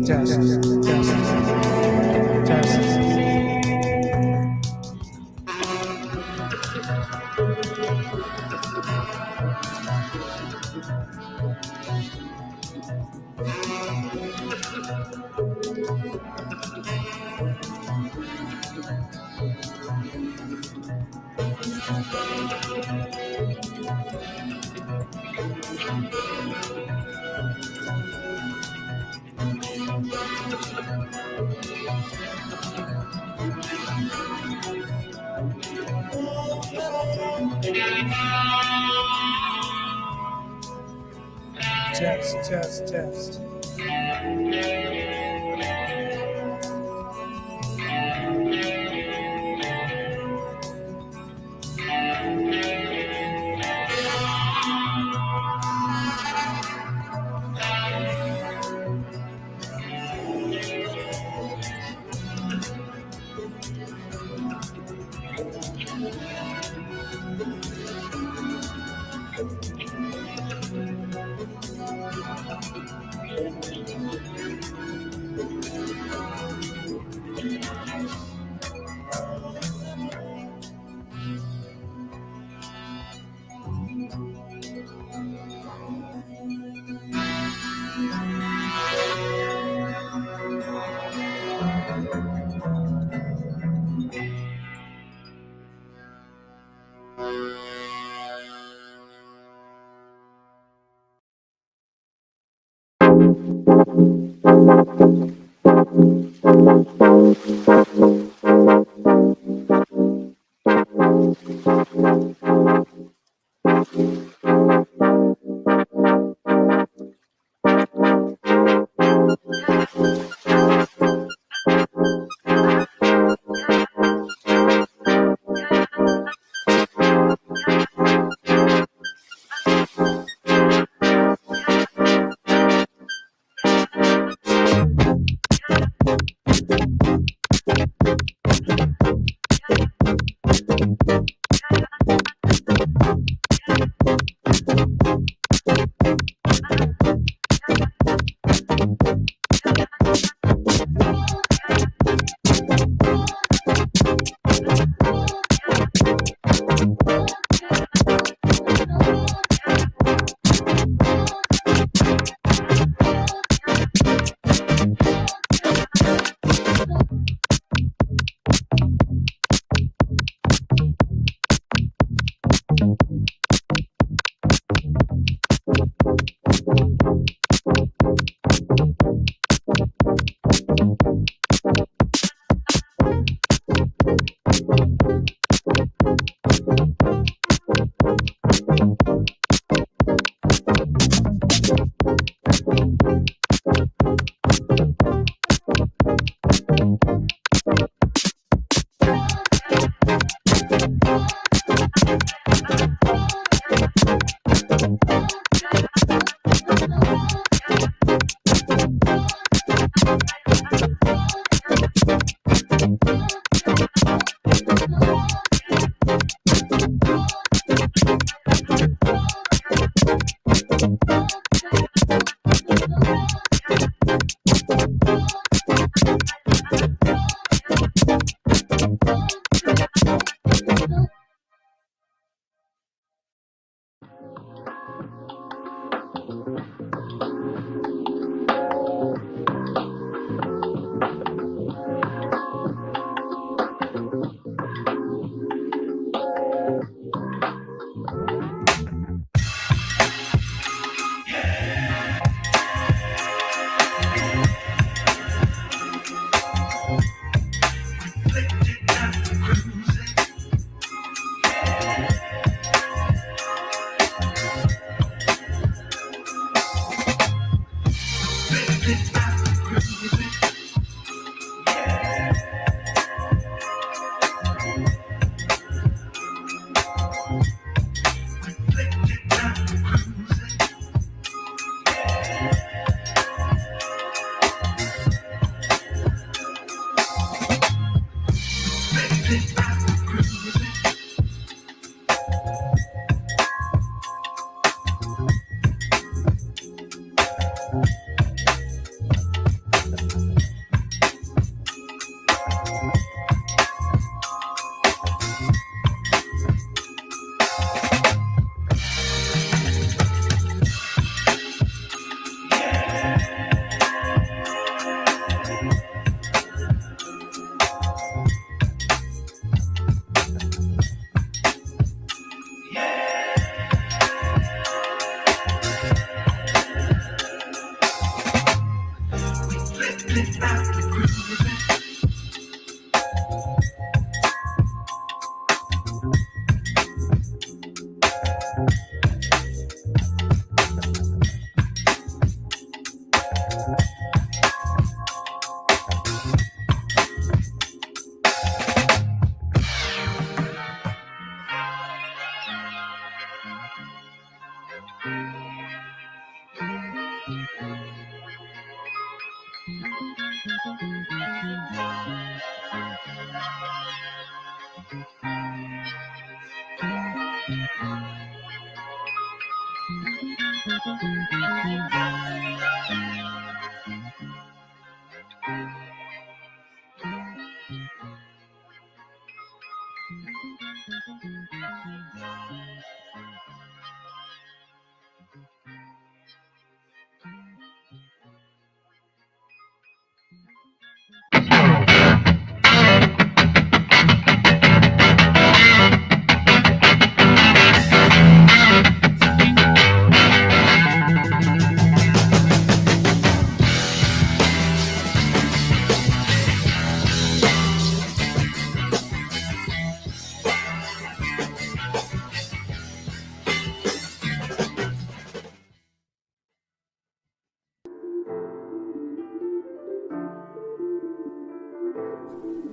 Test, test, test. Test, test, test.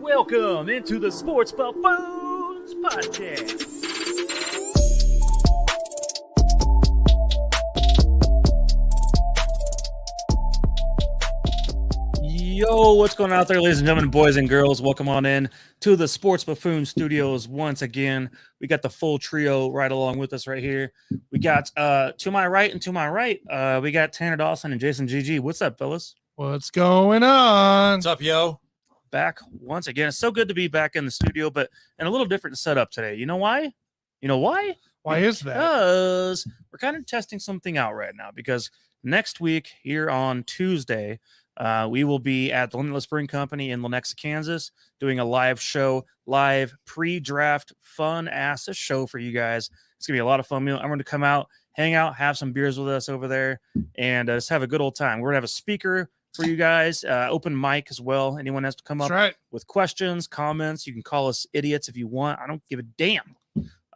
Welcome into the Sports Buffoons podcast. Yo, what's going on out there, ladies and gentlemen, boys and girls? Welcome on in to the Sports Buffoon Studios once again. We got the full trio right along with us right here. We got to my right and to my right, we got Tanner Dawson and Jason GG. What's up, fellas? What's going on? What's up, yo? Back once again. It's so good to be back in the studio, but in a little different setup today. You know why? Why is that? Because we're kind of testing something out right now. Because next week, here on Tuesday, we will be at the Limitless Brewing Company in Lenexa, Kansas, doing a live show, live pre-draft, fun-ass show for you guys. It's going to be a lot of fun. I'm going to come out, hang out, have some beers with us over there, and just have a good old time. We're going to have a speaker for you guys, open mic as well. Anyone has to come up with questions, comments. You can call us idiots if you want. I don't give a damn.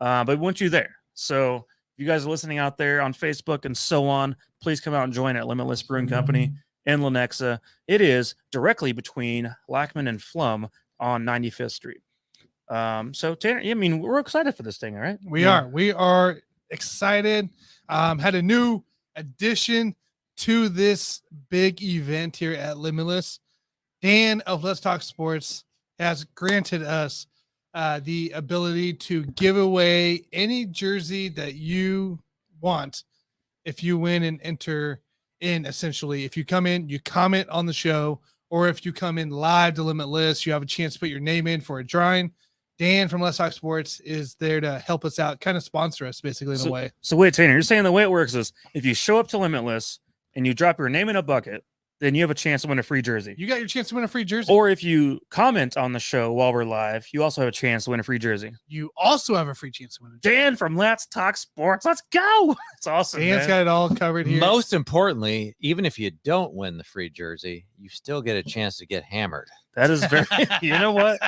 But we want you there. So if you guys are listening out there on Facebook and so on, please come out and join at Limitless Brewing Company in Lenexa. It is directly between Lackman and Flum on 95th Street. So Tanner, I mean, we're excited for this thing, all right? We are excited. Had a new addition to this big event here at Limitless. Dan of Let's Talk Sports has granted us the ability to give away any jersey that you want if you win and enter in. Essentially, if you come in, you comment on the show, or if you come in live to Limitless, you have a chance to put your name in for a drawing. Dan from Let's Talk Sports is there to help us out, kind of sponsor us basically in a way. So wait, Tanner, you're saying the way it works is if you show up to Limitless and you drop your name in a bucket, then you have a chance to win a free jersey. You got your chance to win a free jersey. Or if you comment on the show while we're live, you also have a chance to win a free jersey. You also have a free chance to win a jersey. Dan from Let's Talk Sports. Let's go. It's awesome. Dan's got it all covered here. Most importantly, even if you don't win the free jersey, you still get a chance to get hammered. That is very, you know what?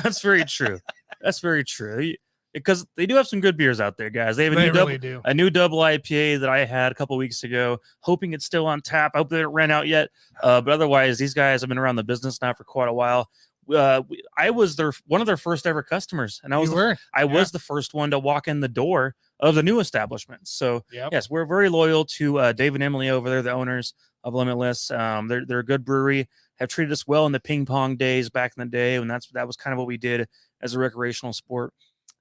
That's very true. That's very true. Because they do have some good beers out there, guys. They have a new double IPA that I had a couple weeks ago, hoping it's still on tap. I hope they didn't run out yet. But otherwise, these guys have been around the business now for quite a while. I was one of their first ever customers, and I was the first one to walk in the door of the new establishment. So yes, we're very loyal to Dave and Emily over there, the owners of Limitless. They're a good brewery. Have treated us well in the ping pong days back in the day, and that was kind of what we did as a recreational sport.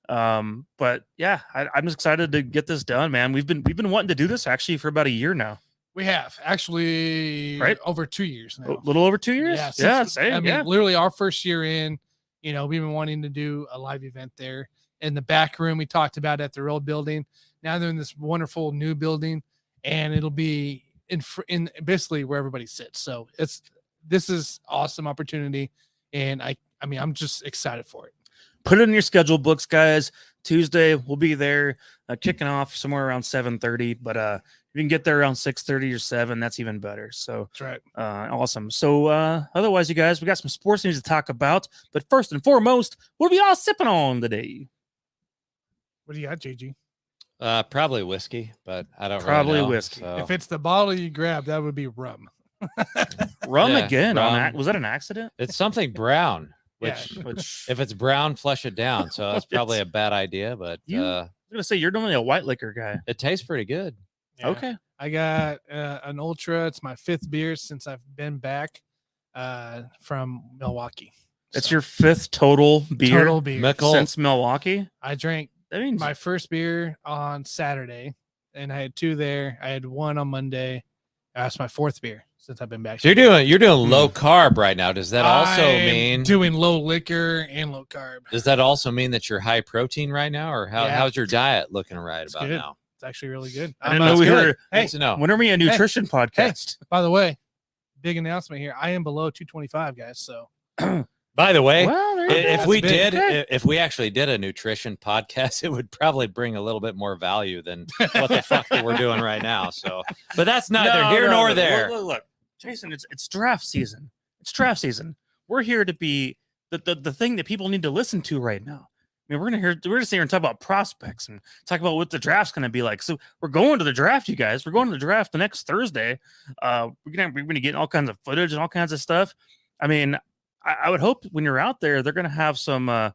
But yeah, I'm just excited to get this done, man. We've been wanting to do this actually for about a year now. We have actually Right? over 2 years A now. little over 2 years. Yeah, Same. I mean, literally our first year in. We've been wanting to do a live event there in the back room. We talked about at the old building. Now they're in this wonderful new building, and it'll be in basically where everybody sits. So this is awesome opportunity, and I'm just excited for it. Put it in your schedule books, guys. Tuesday we'll be there, kicking off somewhere around 7:30. But if you can get there around 6:30 or 7, that's even better. So That's right. awesome. So otherwise, you guys, we got some sports news to talk about. But first and foremost, what are we all sipping on today? What do you got, JG? Probably whiskey, but I don't Probably really know, whiskey. so- If it's the bottle you grab, that would be rum. Rum Yeah, again. rum. Was that an accident? It's something brown, Yeah. which if it's brown, flush it down. So that's probably a bad idea, but You- I was gonna say you're normally a white liquor guy. it tastes pretty good. Yeah. Okay. I got an Ultra. It's my 5th beer since I've been back from Milwaukee. It's So, your 5th total beer total beer. Mickle. since Milwaukee. I drank That means my first beer on Saturday, and I had 2 there. I had 1 on Monday. That's my 4th beer since I've been back. So you're doing low carb right now. Does that also I'm mean doing low liquor and low carb? does that also mean that you're high protein right now, or Yeah. how's your diet looking right It's about good. now? It's actually really good. I didn't I'm, know we good. were. Hey, Good to know. When are we a nutrition podcast? by the way, big announcement here. I am below 225, guys. So By the way, Well, there you go. if That's we big. did, if we actually did a nutrition podcast, it would probably bring a little bit more value than what the fuck that we're doing right now. So, but that's neither here nor there. Look, Jason, it's draft season. It's draft season. We're here to be the thing that people need to listen to right now. I mean, we're gonna sit here and talk about prospects and talk about what the draft's gonna be like. So we're going to the draft, you guys. We're going to the draft the next Thursday. We're gonna get all kinds of footage and all kinds of stuff. I mean, I would hope when you're out there, they're gonna have some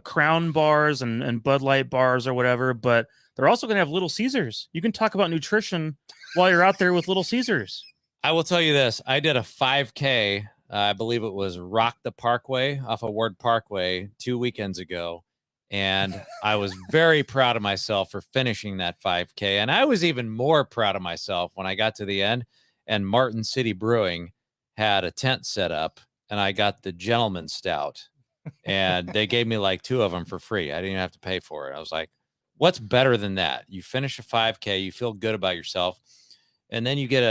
Crown bars and Bud Light bars or whatever, but they're also gonna have Little Caesars. You can talk about nutrition while you're out there with Little Caesars. I will tell you this. I did a 5K. I believe it was Rock the Parkway off of Ward Parkway 2 weekends ago. And I was very proud of myself for finishing that 5K. And I was even more proud of myself when I got to the end and Martin City Brewing had a tent set up and I got the Gentleman Stout. And they gave me like 2 of them for free. I didn't even have to pay for it. I was like, what's better than that? You finish a 5K, you feel good about yourself. And then you get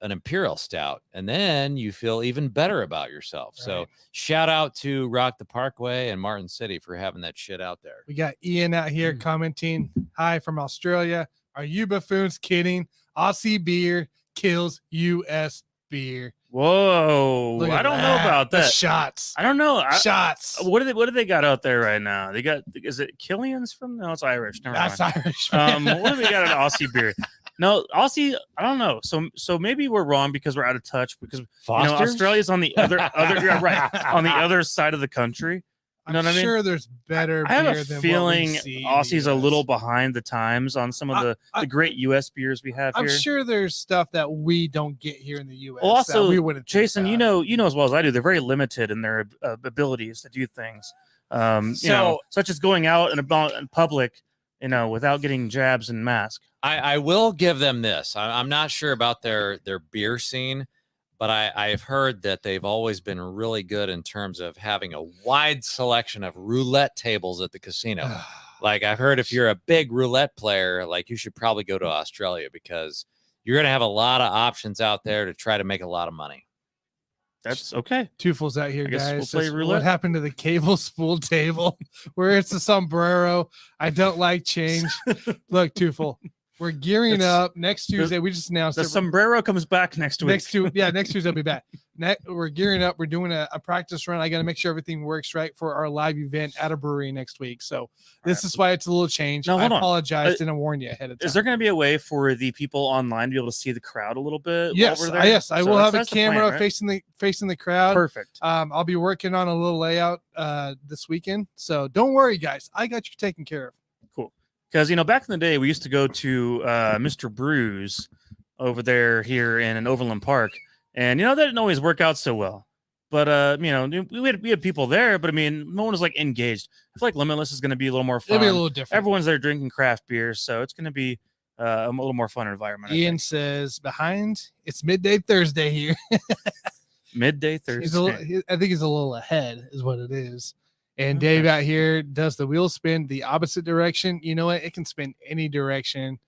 an Imperial Stout, and then you feel even better about yourself. Right. So shout out to Rock the Parkway and Martin City for having that shit out there. we got Ian out here commenting. Hi from Australia. Are you buffoons kidding? Aussie beer kills U.S. beer. Whoa, Look I at don't know about The that. shots. I don't know. Shots. What do they got out there right now? They got, is it Killian's from? No, it's Irish. Never That's mind. Irish. What do we got in Aussie beer? No, Aussie. I don't know. So maybe we're wrong because we're out of touch because Foster's? Australia's on the other yeah, right on the other side of the country. You know I'm what I mean? sure there's better I have beer a than feeling what we see in the Aussie's a US. little behind the times on some of the great U.S. beers we have I'm here. sure there's stuff that we don't get here in the U.S. Well, also, that we wouldn't. think Jason, you about. know as well as I do, they're very limited in their abilities to do things. Such as going out and about in public, without getting jabs and masks. I will give them this. I'm not sure about their beer scene, but I've heard that they've always been really good in terms of having a wide selection of roulette tables at the casino. Like I've heard if you're a big roulette player, like you should probably go to Australia because you're going to have a lot of options out there to try to make a lot of money. That's okay. Two fools out here, I guess guys. we'll play Just roulette. What happened to the cable spool table where it's a sombrero? I don't like change. Look, two fool. We're gearing It's- up next Tuesday. We just announced The it. sombrero comes back next week. Next Tuesday I'll be back. We're gearing up. We're doing a practice run. I got to make sure everything works right for our live event at a brewery next week. So this is why it's a little change. Now, I hold on. apologize. Didn't warn you ahead of time. Is there going to be a way for the people online to be able to see the crowd a little bit? Yes, while we're there? yes. I So will have a that's the plan, camera right? facing the crowd. Perfect. I'll be working on a little layout this weekend. So don't worry, guys. I got you taken care of. Because back in the day, we used to go to Mr. Brews over there here in Overland Park, and that didn't always work out so well. But we had people there, but I mean, no one was like engaged. I feel like Limitless is going to be a little more fun. It'll be a little different. Everyone's there drinking craft beer, so it's going to be a little more fun environment. I Ian think. says behind. It's midday Thursday here. Midday Thursday. I think he's a little ahead, is what it is. And Okay. Dave out here does the wheel spin the opposite direction. You know what? It can spin any direction,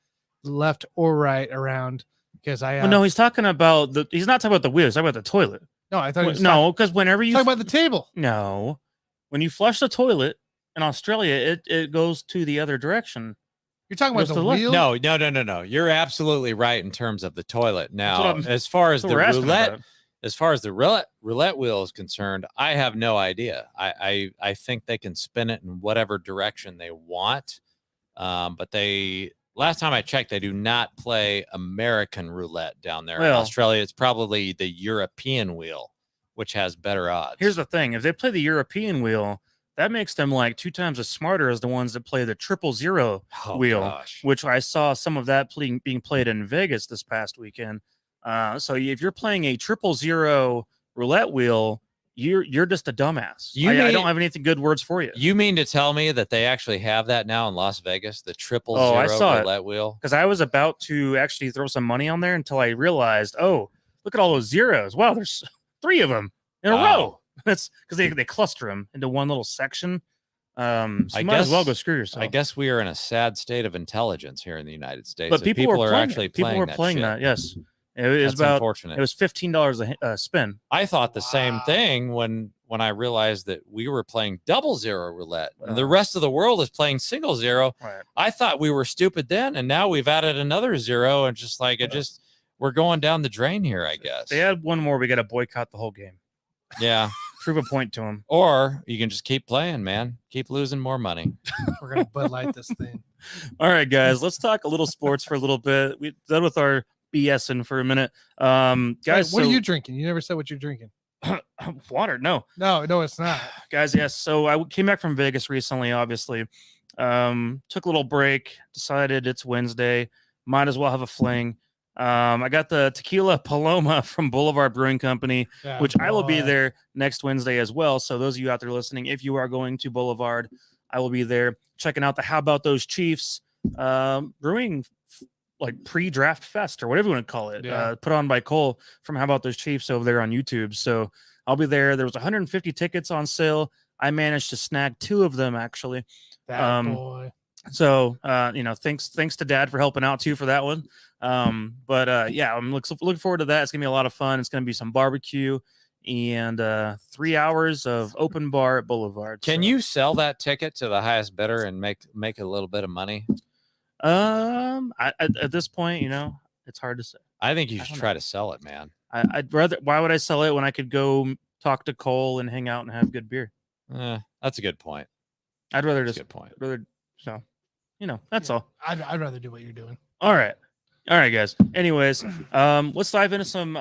left or right, around. Because Well, no, he's talking about he's not talking about the wheel. He's talking about the toilet. no, I thought he was No, because whenever you talking about the table. no, when you flush the toilet in Australia, it goes to the other direction. You're talking about Goes to the the left. wheel. No. You're absolutely right in terms of the toilet. Now, what as far as That's the what we're asking roulette, about. as far as the roulette wheel is concerned, I have no idea. I think they can spin it in whatever direction they want. But last time I checked, they do not play American roulette down there in Well- Australia. It's probably the European wheel, which has better odds. Here's the thing: if they play the European wheel, that makes them like 2 times as smarter as the ones that play the 000 Oh, wheel, gosh. which I saw some of that being played in Vegas this past weekend. So if you're playing a 000 roulette wheel, you're just a dumbass. I don't have anything good words for you. You mean to tell me that they actually have that now in Las Vegas, the 000 I saw it. roulette wheel? Because I was about to actually throw some money on there until I realized, oh, look at all those zeros. Wow, there's 3 of them in a row. That's because they cluster them into one little section. So you might as well go screw yourself. I guess we are in a sad state of intelligence here in the United States. But that people were playing actually it. People playing were that playing shit. that. Yes, it was That's about. unfortunate. It was $15 a spin. I thought the same Wow. thing when I realized that we were playing 000 roulette and the rest of the world is playing 0. Right. I thought we were stupid then, and now we've added another 0, and just like we're going down the drain here, I guess. They had one more. We got to boycott the whole game. Yeah. Prove a point to them. Or you can just keep playing, man. Keep losing more money. We're gonna Bud Light this thing. All right, guys, let's talk a little sports for a little bit. We're done with our BSing for a minute. Guys, Wait, what are you drinking? You never said what you're drinking. water? No. No, it's not. Guys, yes. So I came back from Vegas recently, obviously. Took a little break, decided it's Wednesday, might as well have a fling. I got the tequila Paloma from Boulevard Brewing Company, Yeah, which I will be boy. there next Wednesday as well. So those of you out there listening, if you are going to Boulevard, I will be there checking out the How About Those Chiefs brewing like pre-draft fest or whatever you want to call it, Yeah. put on by Cole from How About Those Chiefs over there on YouTube. So I'll be there. There was 150 tickets on sale. I managed to snag 2 of them actually. That boy. So thanks to Dad for helping out too for that one. Yeah, I'm looking forward to that. It's gonna be a lot of fun. It's gonna be some barbecue and 3 hours of open bar at Boulevard. Can So, you sell that ticket to the highest bidder and make a little bit of money? at this point, it's hard to say. I think you I should don't try to sell it, man. I'd rather. Why would I sell it when I could go talk to Cole and hang out and have good beer? That's a good point. I'd rather That's just a good point. that's Yeah. all. I'd rather do what you're doing. All right, guys. Anyways, let's dive into some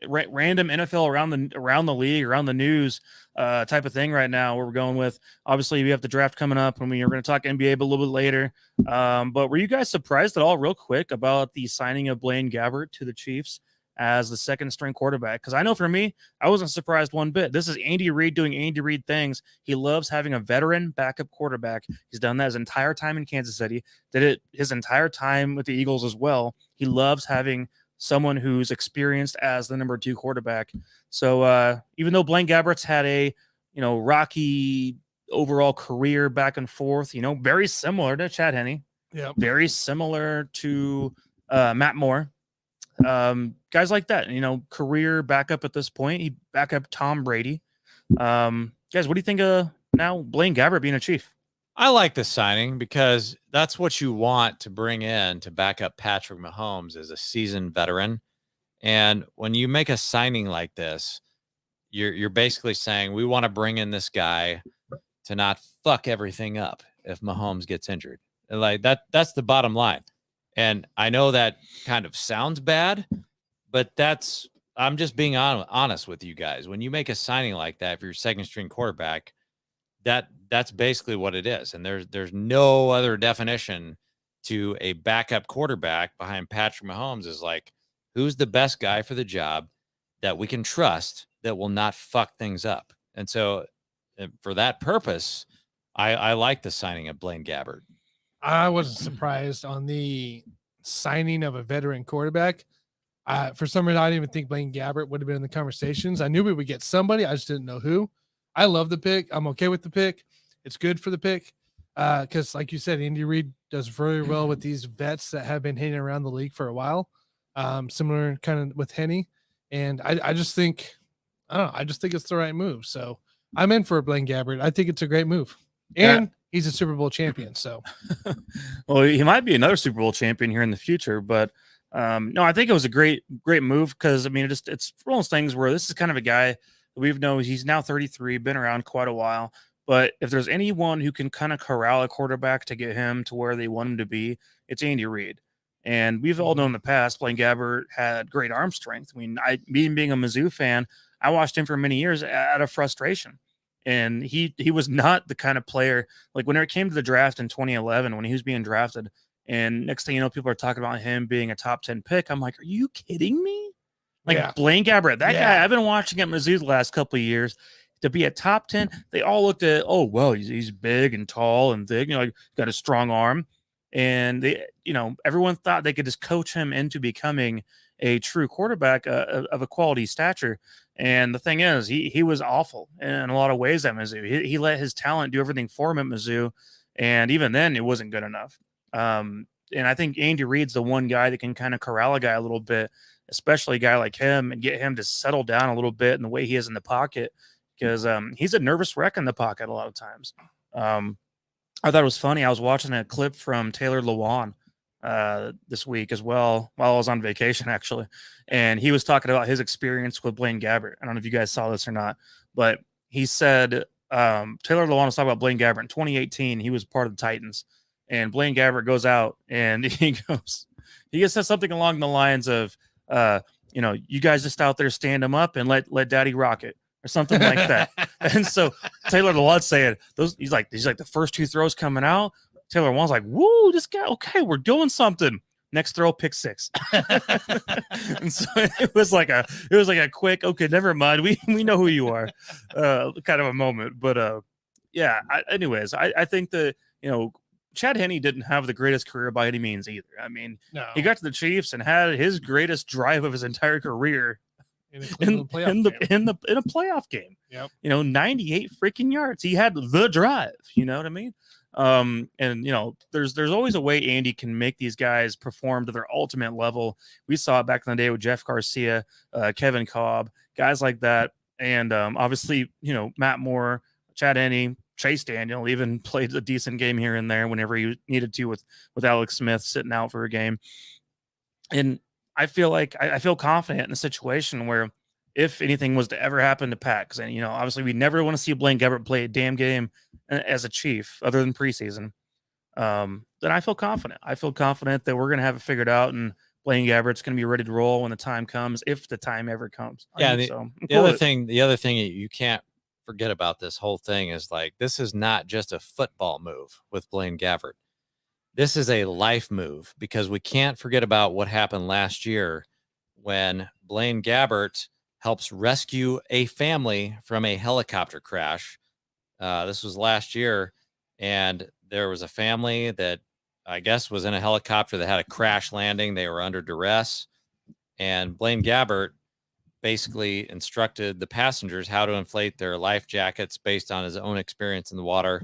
random NFL around the league, around the news type of thing right now. Where we're going with, obviously, we have the draft coming up, and we're going to talk NBA a little bit later. But were you guys surprised at all, real quick, about the signing of Blaine Gabbert to the Chiefs as the second string quarterback? Because I know for me, I wasn't surprised one bit. This is Andy Reid doing Andy Reid things. He loves having a veteran backup quarterback. He's done that his entire time in Kansas City, did it his entire time with the Eagles as well. He loves having someone who's experienced as the number 2 quarterback. So even though Blaine Gabbert's had a rocky overall career back and forth, very similar to Chad Henne, Yep. very similar to Matt Moore. Guys like that, career backup at this point. He back up Tom Brady. Guys, what do you think of now Blaine Gabbert being a Chief? I like this signing because that's what you want to bring in to back up Patrick Mahomes as a seasoned veteran. And when you make a signing like this, you're basically saying we want to bring in this guy to not fuck everything up if Mahomes gets injured. Like that's the bottom line. And I know that kind of sounds bad, but I'm just being honest with you guys. When you make a signing like that for your second string quarterback, that's basically what it is. And there's no other definition to a backup quarterback behind Patrick Mahomes is like, who's the best guy for the job that we can trust that will not fuck things up. And so for that purpose, I like the signing of Blaine Gabbert. I wasn't surprised on the signing of a veteran quarterback. For some reason, I didn't even think Blaine Gabbert would have been in the conversations. I knew we would get somebody. I just didn't know who. I love the pick. I'm okay with the pick. It's good for the pick because, like you said, Andy Reid does very well with these vets that have been hanging around the league for a while. Similar kind of with Henny. And I just think, I don't know, I just think it's the right move. So I'm in for Blaine Gabbert. I think it's a great move. And he's a Super Bowl champion. So, well, he might be another Super Bowl champion here in the future, but no, I think it was a great move because I mean, it's one of those things where this is kind of a guy that we've known. He's now 33, been around quite a while. But if there's anyone who can kind of corral a quarterback to get him to where they want him to be, it's Andy Reid. And we've all known in the past, Blaine Gabbert had great arm strength. I mean, being a Mizzou fan, I watched him for many years out of frustration. And he was not the kind of player, like when it came to the draft in 2011, when he was being drafted, and next thing you know, people are talking about him being a top 10 pick. I'm like, are you kidding me? Like Blaine Gabbert, that guy, I've been watching at Mizzou the last couple of years. To be a top 10, they all looked at, oh, well, he's big and tall and thick, you know, got a strong arm. And they, you know, everyone thought they could just coach him into becoming a true quarterback of a quality stature. And the thing is, he was awful in a lot of ways at Mizzou. He let his talent do everything for him at Mizzou. And even then, it wasn't good enough. And I think Andy Reid's the one guy that can kind of corral a guy a little bit, especially a guy like him, and get him to settle down a little bit in the way he is in the pocket, because he's a nervous wreck in the pocket a lot of times. I thought it was funny. I was watching a clip from Taylor Lewan this week as well while I was on vacation, actually. And he was talking about his experience with Blaine Gabbert. I don't know if you guys saw this or not, but he said Taylor Lewan was talking about Blaine Gabbert in 2018. He was part of the Titans. And Blaine Gabbert goes out and he says something along the lines of, you know, you guys just out there stand him up and let daddy rock it, or something like that. And so Taylor Lewan's saying he's like the first two throws coming out, Taylor Lewan's like, woo, this guy, okay, we're doing something. Next throw, pick six. And so it was like a quick, okay, never mind. We know who you are, kind of a moment. But yeah, anyways, I think that, you know, Chad Henne didn't have the greatest career by any means either. I mean, he got to the Chiefs and had his greatest drive of his entire career in a playoff game. Yep. You know, 98 freaking yards. He had the drive. You know what I mean? And you know, there's always a way Andy can make these guys perform to their ultimate level. We saw it back in the day with Jeff Garcia, Kevin Cobb, guys like that, and obviously, you know, Matt Moore, Chad Henne, Chase Daniel even played a decent game here and there whenever he needed to, with Alex Smith sitting out for a game. And I feel like I feel confident in a situation where if anything was to ever happen to Pat, because, you know, obviously we never want to see Blaine Gabbert play a damn game as a Chief other than preseason, then I feel confident. I feel confident that we're going to have it figured out, and Blaine Gabbert's going to be ready to roll when the time comes, if the time ever comes. Yeah, the other thing you can't forget about this whole thing is, like, this is not just a football move with Blaine Gabbert. This is a life move, because we can't forget about what happened last year when Blaine Gabbert helps rescue a family from a helicopter crash. This was last year, and there was a family that I guess was in a helicopter that had a crash landing. They were under duress, and Blaine Gabbert basically instructed the passengers how to inflate their life jackets based on his own experience in the water,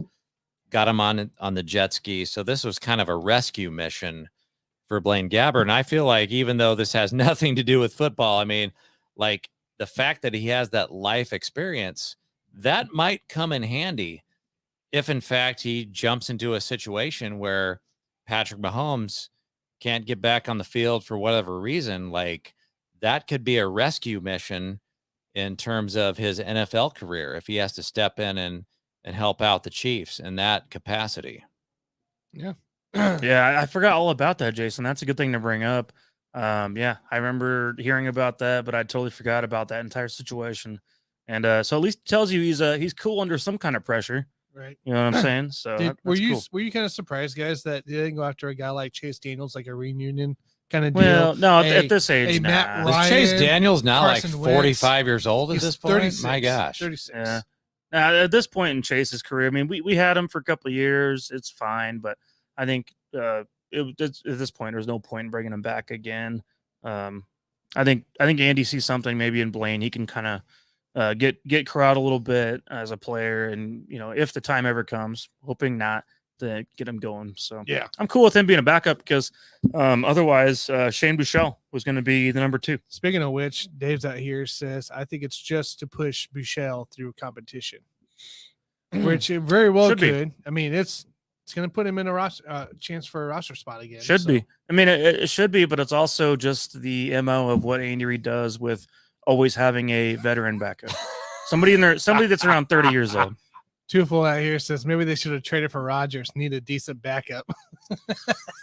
got him on the jet ski. So this was kind of a rescue mission for Blaine Gabbert. And I feel like, even though this has nothing to do with football, I mean, like, the fact that he has that life experience, that might come in handy if, in fact, he jumps into a situation where Patrick Mahomes can't get back on the field for whatever reason. Like, that could be a rescue mission in terms of his NFL career if he has to step in and help out the Chiefs in that capacity. Yeah. Yeah, I forgot all about that, Jason. That's a good thing to bring up. Yeah, I remember hearing about that, but I totally forgot about that entire situation. And so at least it tells you he's cool under some kind of pressure. Right. You know what I'm saying? So were you cool. Were you kind of surprised, guys, that they didn't go after a guy like Chase Daniels, like a reunion kind of deal? Well, no, at this age, Matt Is Ryan, Chase Daniels now Carson like 45 Wentz. years old at He's this point? 36, My gosh. 36. Yeah. Now, at this point in Chase's career, I mean, we had him for a couple of years. It's fine, but I think at this point, there's no point in bringing him back again. I think Andy sees something maybe in Blaine. He can kind of get corralled a little bit as a player, and if the time ever comes, hoping not, to get him going. So Yeah, I'm cool with him being a backup because otherwise Shane Buechele was going to be the number 2. Speaking of which, Dave's out here says, I think it's just to push Buechele through competition, which it very well could. I mean, it's going to put him in a roster, chance for a roster spot again. Should be. I mean, it should be, but it's also just the MO of what Andy Reid does with always having a veteran backup. Somebody that's around 30 years old. Twofold out here says maybe they should have traded for Rodgers. Need a decent backup.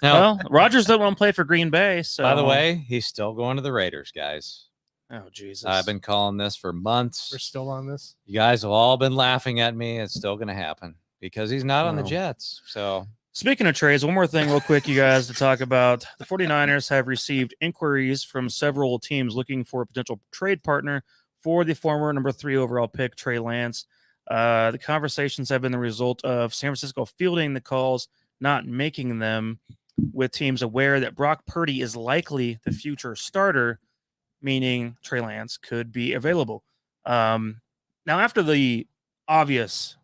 Well, Rodgers doesn't want to play for Green Bay. So, by the way, he's still going to the Raiders, guys. Oh, Jesus. I've been calling this for months. We're still on this. You guys have all been laughing at me. It's still going to happen because he's not on the Jets. So, speaking of trades, one more thing real quick, you guys, to talk about. The 49ers have received inquiries from several teams looking for a potential trade partner for the former number 3 overall pick, Trey Lance. The conversations have been the result of San Francisco fielding the calls, not making them, with teams aware that Brock Purdy is likely the future starter, meaning Trey Lance could be available. Now, after the obvious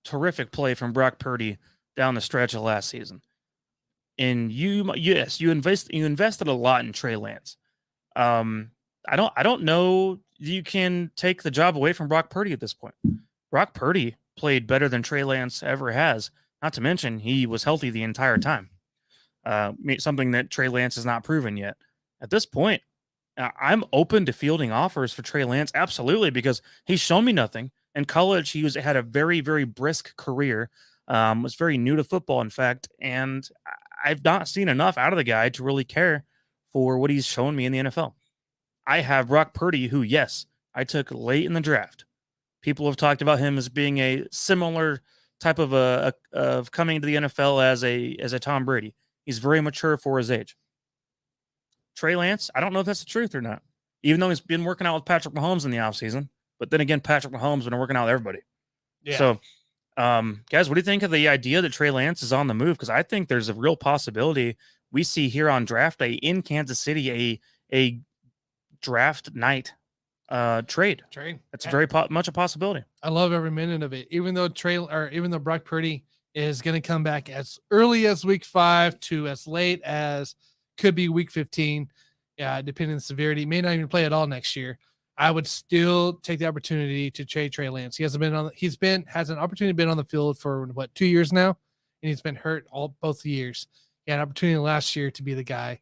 terrific play from Brock Purdy down the stretch of last season, and you invested a lot in Trey Lance. I don't know you can take the job away from Brock Purdy at this point. Brock Purdy played better than Trey Lance ever has. Not to mention he was healthy the entire time. Something that Trey Lance has not proven yet. At this point, I'm open to fielding offers for Trey Lance, absolutely, because he's shown me nothing. In college, he had a very, very brisk career. Was very new to football, in fact, and I've not seen enough out of the guy to really care for what he's shown me in the NFL. I have Brock Purdy, who, yes, I took late in the draft. People have talked about him as being a similar type of coming into the NFL as a Tom Brady. He's very mature for his age. Trey Lance, I don't know if that's the truth or not, even though he's been working out with Patrick Mahomes in the offseason. But then again, Patrick Mahomes has been working out with everybody. Yeah. So, guys, what do you think of the idea that Trey Lance is on the move? Because I think there's a real possibility we see here on draft day in Kansas City a draft night trade. That's very much a possibility. I love every minute of it. Even though Brock Purdy is going to come back as early as week 5 to as late as could be week 15, depending on the severity, may not even play at all next year. I would still take the opportunity to trade Trey Lance. Has an opportunity been on the field for 2 years now, and he's been hurt both years. He had an opportunity last year to be the guy,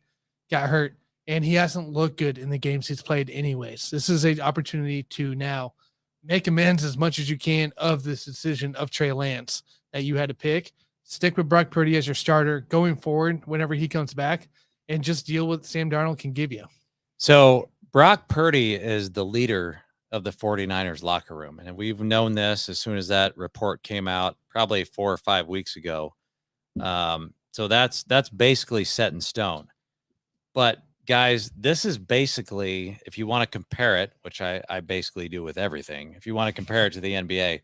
got hurt. And he hasn't looked good in the games he's played anyways. This is an opportunity to now make amends as much as you can of this decision of Trey Lance that you had to pick. Stick with Brock Purdy as your starter going forward whenever he comes back, and just deal with what Sam Darnold can give you. So Brock Purdy is the leader of the 49ers locker room. And we've known this as soon as that report came out, probably 4 or 5 weeks ago. So that's basically set in stone. But guys, this is basically, if you want to compare it, which I basically do with everything, if you want to compare it to the NBA,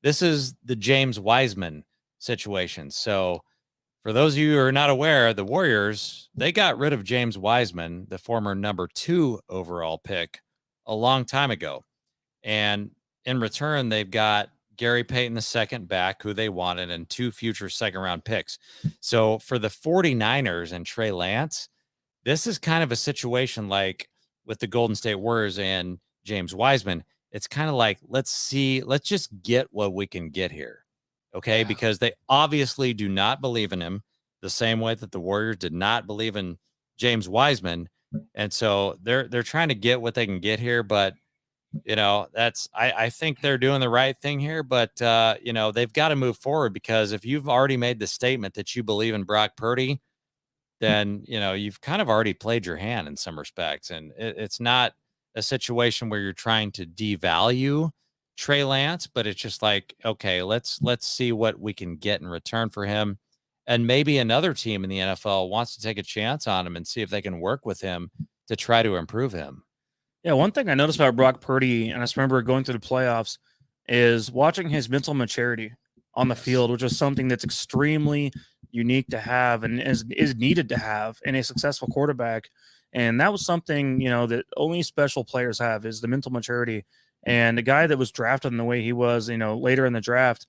this is the James Wiseman situation. So for those of you who are not aware, the Warriors, they got rid of James Wiseman, the former number 2 overall pick, a long time ago. And in return, they've got Gary Payton II back, who they wanted, and 2 future second-round picks. So for the 49ers and Trey Lance, this is kind of a situation like with the Golden State Warriors and James Wiseman. It's kind of like, let's just get what we can get here. Okay. Yeah. Because they obviously do not believe in him the same way that the Warriors did not believe in James Wiseman. And so they're trying to get what they can get here. But, I think they're doing the right thing here, but they've got to move forward, because if you've already made the statement that you believe in Brock Purdy, then, you've kind of already played your hand in some respects. And it's not a situation where you're trying to devalue Trey Lance, but it's just like, okay, let's see what we can get in return for him. And maybe another team in the NFL wants to take a chance on him and see if they can work with him to try to improve him. Yeah, one thing I noticed about Brock Purdy, and I just remember going through the playoffs, is watching his mental maturity on the Yes. field, which is something that's extremely unique to have and is needed to have in a successful quarterback. And that was something, that only special players have, is the mental maturity. And a guy that was drafted in the way he was, later in the draft,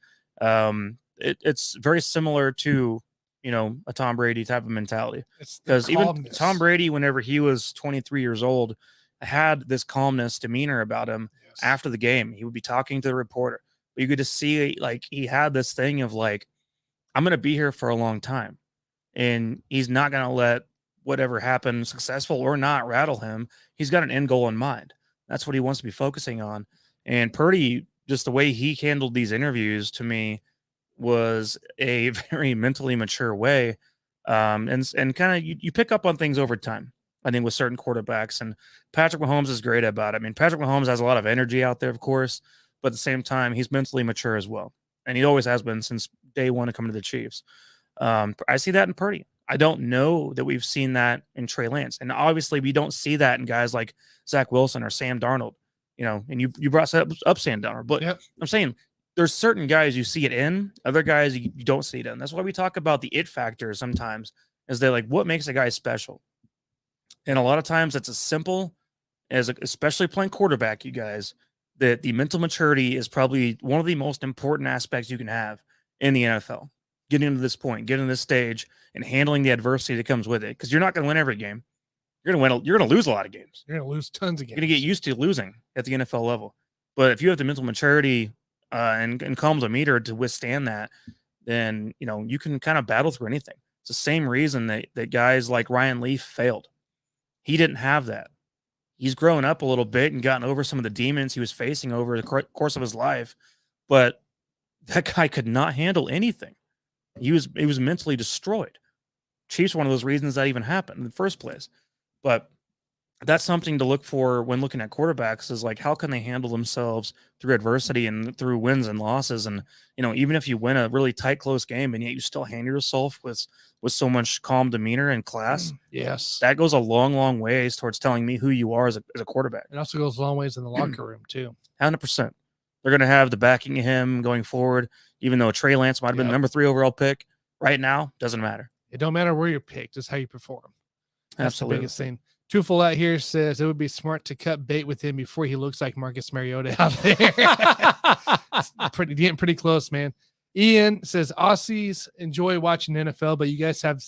it's very similar to, a Tom Brady type of mentality. It's the Because even calmness. Tom Brady, whenever he was 23 years old, had this calmness demeanor about him. Yes. After the game, he would be talking to the reporter. But you could just see, like, he had this thing of, like, I'm going to be here for a long time. And he's not going to let whatever happens, successful or not, rattle him. He's got an end goal in mind. That's what he wants to be focusing on. And Purdy, just the way he handled these interviews, to me, was a very mentally mature way. And kind of you pick up on things over time, I think, with certain quarterbacks. And Patrick Mahomes is great about it. I mean, Patrick Mahomes has a lot of energy out there, of course, but at the same time, he's mentally mature as well. And he always has been since day one to come to the Chiefs. I see that in Purdy. I don't know that we've seen that in Trey Lance. And obviously we don't see that in guys like Zach Wilson or Sam Darnold, and you brought up Sam Darnold, but Yep. I'm saying there's certain guys you see it in, other guys you don't see it in. That's why we talk about the it factor sometimes, is they're like, what makes a guy special? And a lot of times it's as simple as, especially playing quarterback, you guys, that the mental maturity is probably one of the most important aspects you can have in the NFL. Getting to this point, getting to this stage, and handling the adversity that comes with it. Because you're not going to win every game. You're going to lose a lot of games. You're going to lose tons of games. You're going to get used to losing at the NFL level. But if you have the mental maturity and calm the meter to withstand that, then you can kind of battle through anything. It's the same reason that guys like Ryan Leaf failed. He didn't have that. He's grown up a little bit and gotten over some of the demons he was facing over the course of his life, but that guy could not handle anything. He was mentally destroyed. Chiefs were one of those reasons that even happened in the first place. But that's something to look for when looking at quarterbacks, is like, how can they handle themselves through adversity and through wins and losses? And, even if you win a really tight, close game and yet you still handle yourself with so much calm demeanor and class, yes, that goes a long, long ways towards telling me who you are as a quarterback. it also goes a long ways in the locker room too. 100%. They're going to have the backing of him going forward, even though Trey Lance might have been the number 3 overall pick. Right now, doesn't matter. It don't matter where you're picked, just how you perform. That's Absolutely. the biggest thing. Truthful out here says it would be smart to cut bait with him before he looks like Marcus Mariota out there. Getting pretty close, man. Ian says Aussies enjoy watching NFL, but you guys have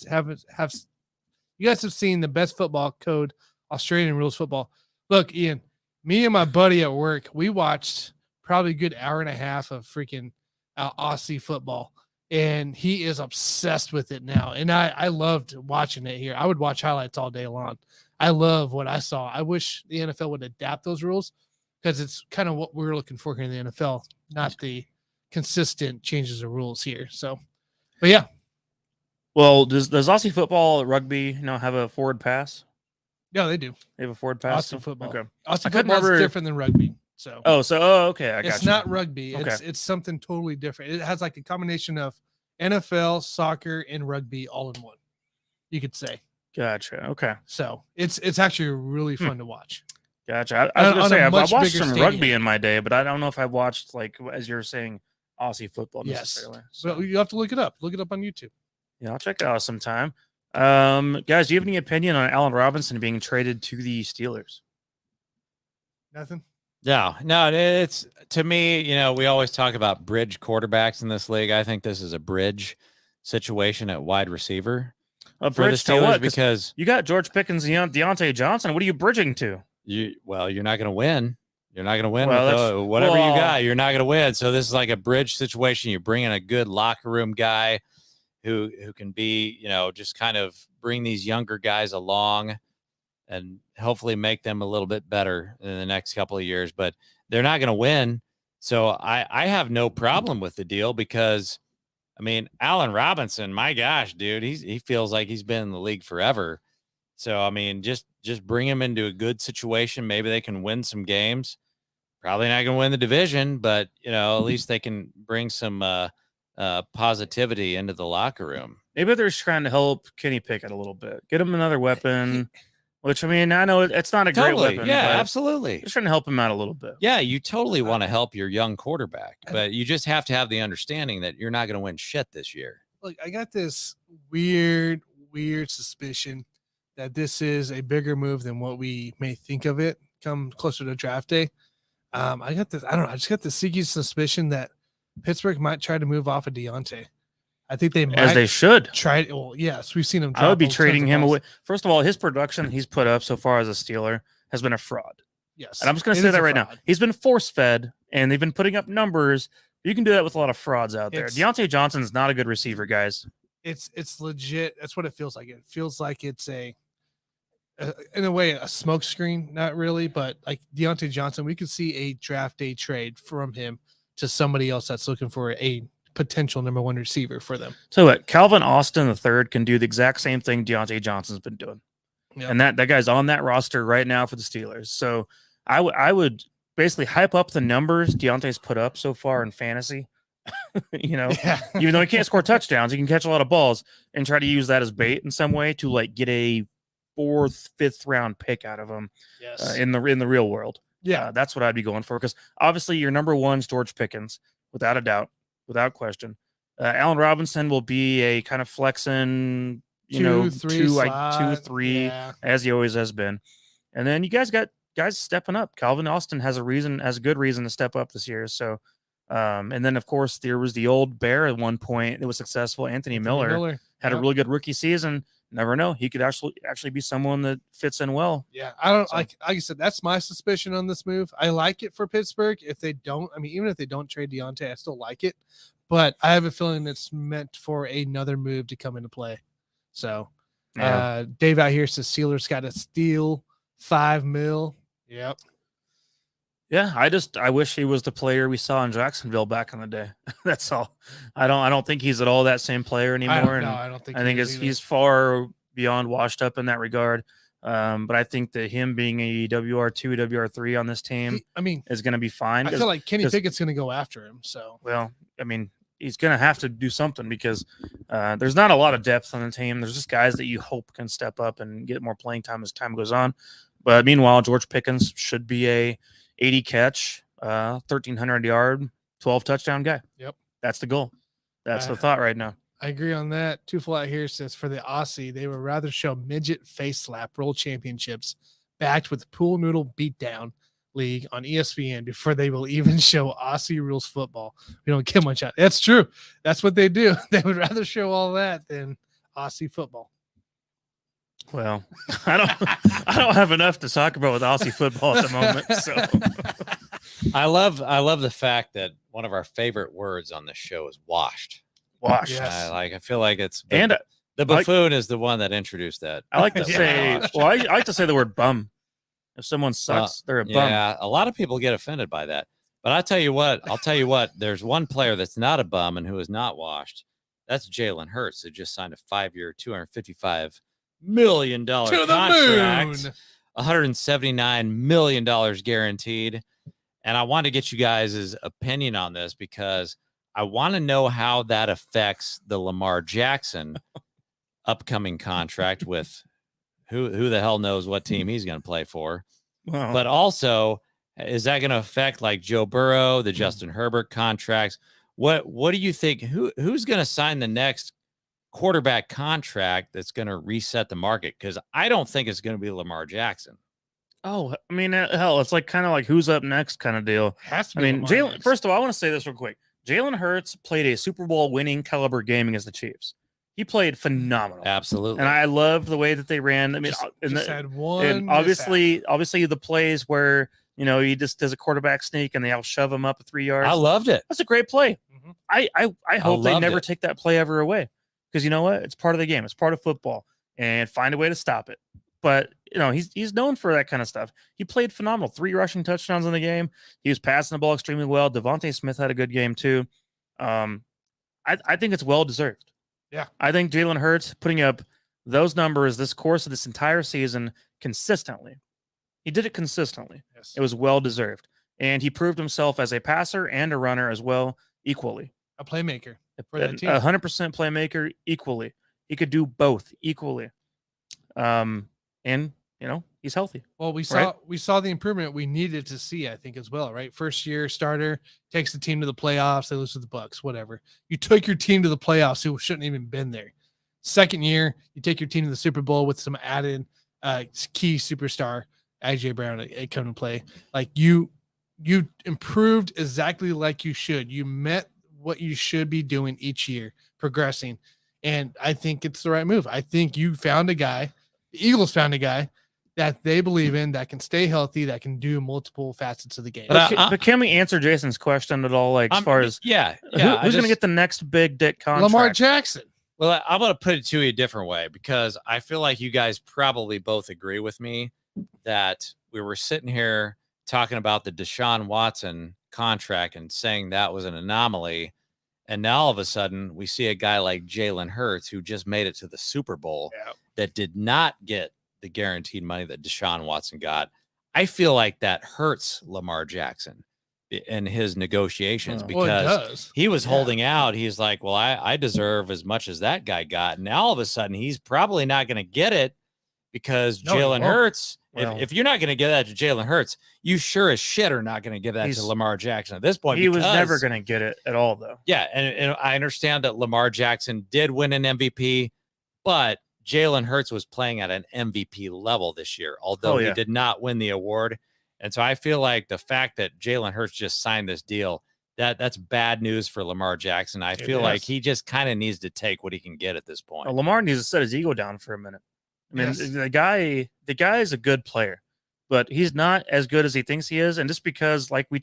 seen the best football code, Australian rules football. Look, Ian, me and my buddy at work, we watched probably a good hour and a half of freaking Aussie football, and he is obsessed with it now. And I loved watching it here. I would watch highlights all day long. I love what I saw. I wish the NFL would adapt those rules, because it's kind of what we're looking for here in the NFL, not the consistent changes of rules here. So, but yeah. Well, does Aussie football, rugby, have a forward pass? Yeah, they do. They have a forward pass. Aussie football. Okay. Aussie football is different than rugby. So. Okay. I got it's you. not rugby. Okay. It's something totally different. It has like a combination of NFL, soccer, and rugby all in one, you could say. Gotcha. Okay. So it's actually really fun to watch. Gotcha. I was going to say, I've watched some stadium. rugby in my day, but I don't know if I've watched, like, as you're saying, Aussie football necessarily. So you have to look it up. Look it up on YouTube. Yeah, I'll check it out sometime. Guys, do you have any opinion on Allen Robinson being traded to the Steelers? Nothing. No, it's, to me, we always talk about bridge quarterbacks in this league. I think this is a bridge situation at wide receiver A for the bridge to Steelers, what? because You got George Pickens, Deontay Johnson. What are you bridging to? you're not going to win. You're not going to win Well, with whatever you got. You're not going to win. So this is like a bridge situation. You bring in a good locker room guy who can be, just kind of bring these younger guys along and hopefully make them a little bit better in the next couple of years. But they're not going to win. So I have no problem with the deal, because, I mean, Allen Robinson, my gosh, dude, he feels like he's been in the league forever. So, I mean, just bring him into a good situation. Maybe they can win some games. Probably not going to win the division, but, at least they can bring some positivity into the locker room. Maybe they're just trying to help Kenny Pickett a little bit. Get him another weapon. Which, I mean, I know it's not a great Totally. weapon. Yeah, but absolutely. just trying to help him out a little bit. Yeah, you totally want to help your young quarterback, but you just have to have the understanding that you're not going to win shit this year. Look, I got this weird suspicion that this is a bigger move than what we may think of it come closer to draft day. I got this. I don't know. I just got the sneaky suspicion that Pittsburgh might try to move off of Deontay. I think they might. As they should. Try. Well, yes, we've seen him. I would be drop trading tons of him balls. away. First of all, his production he's put up so far as a Steeler has been a fraud. Yes, And I'm just going to it say is that a right now. fraud. He's been force fed, and they've been putting up numbers. You can do that with a lot of frauds out there. It's- Deontay Johnson's not a good receiver, guys. It's legit. That's what it feels like. It feels like it's in a way a smoke screen. Not really, but like Deontay Johnson, we could see a draft day trade from him to somebody else that's looking for a potential number 1 receiver for them. So what? Calvin Austin III can do the exact same thing Deontay Johnson's been doing. Yep. And that guy's on that roster right now for the Steelers. So I would basically hype up the numbers Deontay's put up so far in fantasy. Yeah. Even though he can't score touchdowns, he can catch a lot of balls and try to use that as bait in some way to like get a 4th, 5th round pick out of him Yes. in the real world. Yeah. That's what I'd be going for, because obviously your number 1's George Pickens, without a doubt, without question. Allen Robinson will be a kind of flexing, 2, 3, Yeah. as he always has been. And then you guys got guys stepping up. Calvin Austin has a good reason to step up this year. So, and then of course there was the old bear at one point. It was successful. Anthony Miller had a really good rookie season. Never know. He could actually be someone that fits in well. Yeah, I don't like I said, that's my suspicion on this move. I like it for Pittsburgh. If they don't, I mean, even if they don't trade Deontay, I still like it. But I have a feeling it's meant for another move to come into play. So Dave out here says Steelers got to steal $5 million. Yep. Yeah, I wish he was the player we saw in Jacksonville back in the day. That's all. I don't think he's at all that same player anymore. I don't think. I think he's far beyond washed up in that regard. But I think that him being a WR2, WR3 on this team, is going to be fine. I feel like Kenny Pickett's going to go after him. So, well, I mean, he's going to have to do something because there's not a lot of depth on the team. There's just guys that you hope can step up and get more playing time as time goes on. But meanwhile, George Pickens should be a 80 catch, 1,300 yard, 12 touchdown guy. Yep. That's the goal. That's the thought right now. I agree on that. Two Flat here says for the Aussie, they would rather show midget face slap world championships backed with pool noodle beatdown league on ESPN before they will even show Aussie rules football. We don't get much out. That's true. That's what they do. They would rather show all that than Aussie football. Well, I don't have enough to talk about with Aussie football at the moment. So I love the fact that one of our favorite words on this show is washed. Washed. Yes. I feel like it's and the buffoon is the one that introduced that. I like to say, well, I like to say the word bum. If someone sucks, they're a bum. Yeah, a lot of people get offended by that. But I'll tell you what, there's one player that's not a bum and who is not washed. That's Jalen Hurts, who just signed a 5-year, $255 million contract, $179 million guaranteed. And I want to get you guys' opinion on this because I want to know how that affects the Lamar Jackson upcoming contract with who the hell knows what team he's going to play for. Wow. But also, is that going to affect like Joe Burrow, the Justin Herbert contracts? What do you think? Who's going to sign the next quarterback contract that's going to reset the market? Because I don't think it's going to be Lamar Jackson. Oh, I mean, hell, it's like kind of like who's up next kind of deal. Has to I be mean, Lamar Jalen. next. First of all, I want to say this real quick. Jalen Hurts played a Super Bowl winning caliber game against the Chiefs. He played phenomenal. Absolutely. And I love the way that they ran. I mean, just had one. and obviously the plays where, he just does a quarterback sneak and they'll shove him up 3 yards. I loved it. That's a great play. Mhm. I hope they loved never it. take that play ever away, because you know what? It's part of the game. It's part of football, and find a way to stop it. But he's known for that kind of stuff. He played phenomenal. 3 rushing touchdowns in the game. He was passing the ball extremely well. Devontae Smith had a good game too. I think it's well deserved. Yeah. I think Jalen Hurts putting up those numbers this course of this entire season consistently. He did it consistently. Yes. It was well deserved. And he proved himself as a passer and a runner as well, equally. A playmaker for that team. 100% playmaker equally. He could do both equally. And he's healthy. Well, we saw the improvement we needed to see, I think, as well, right? First year starter takes the team to the playoffs. They lose to the Bucks, whatever. You took your team to the playoffs who shouldn't even been there. Second year, you take your team to the Super Bowl with some added key superstar, AJ Brown, come to play. Like you improved exactly like you should. You met what you should be doing each year, progressing. And I think it's the right move. I think you found a guy, the Eagles found a guy that they believe in, that can stay healthy, that can do multiple facets of the game. But can we answer Jason's question at all? Like, as far as who's going to get the next big dick contract? Lamar Jackson. Well, I'm going to put it to you a different way, because I feel like you guys probably both agree with me that we were sitting here talking about the Deshaun Watson contract and saying that was an anomaly. And now all of a sudden we see a guy like Jalen Hurts, who just made it to the Super Bowl, that did not get the guaranteed money that Deshaun Watson got. I feel like that hurts Lamar Jackson in his negotiations, because he was holding out. He's like, well, I deserve as much as that guy got. And now all of a sudden he's probably not going to get it, because Jalen Hurts, if you're not going to give that to Jalen Hurts, you sure as shit are not going to give that to Lamar Jackson at this point. He was never going to get it at all, though. Yeah, and I understand that Lamar Jackson did win an MVP, but Jalen Hurts was playing at an MVP level this year, although he did not win the award. And so I feel like the fact that Jalen Hurts just signed this deal, that's bad news for Lamar Jackson. I feel like he just kind of needs to take what he can get at this point. Well, Lamar needs to set his ego down for a minute. I mean, the guy is a good player, but he's not as good as he thinks he is. And just because, like you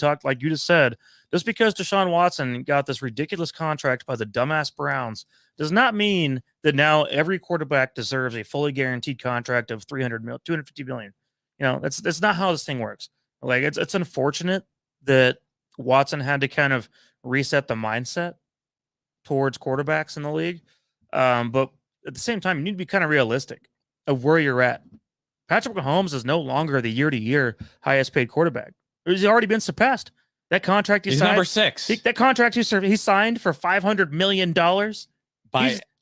just said, just because Deshaun Watson got this ridiculous contract by the dumbass Browns does not mean that now every quarterback deserves a fully guaranteed contract of $250 million. That's not how this thing works. Like, it's unfortunate that Watson had to kind of reset the mindset towards quarterbacks in the league. But at the same time, you need to be kind of realistic of where you're at. Patrick Mahomes is no longer the year-to-year highest paid quarterback. He's already been surpassed. That contract he's signed, number 6. That contract he signed for $500 million.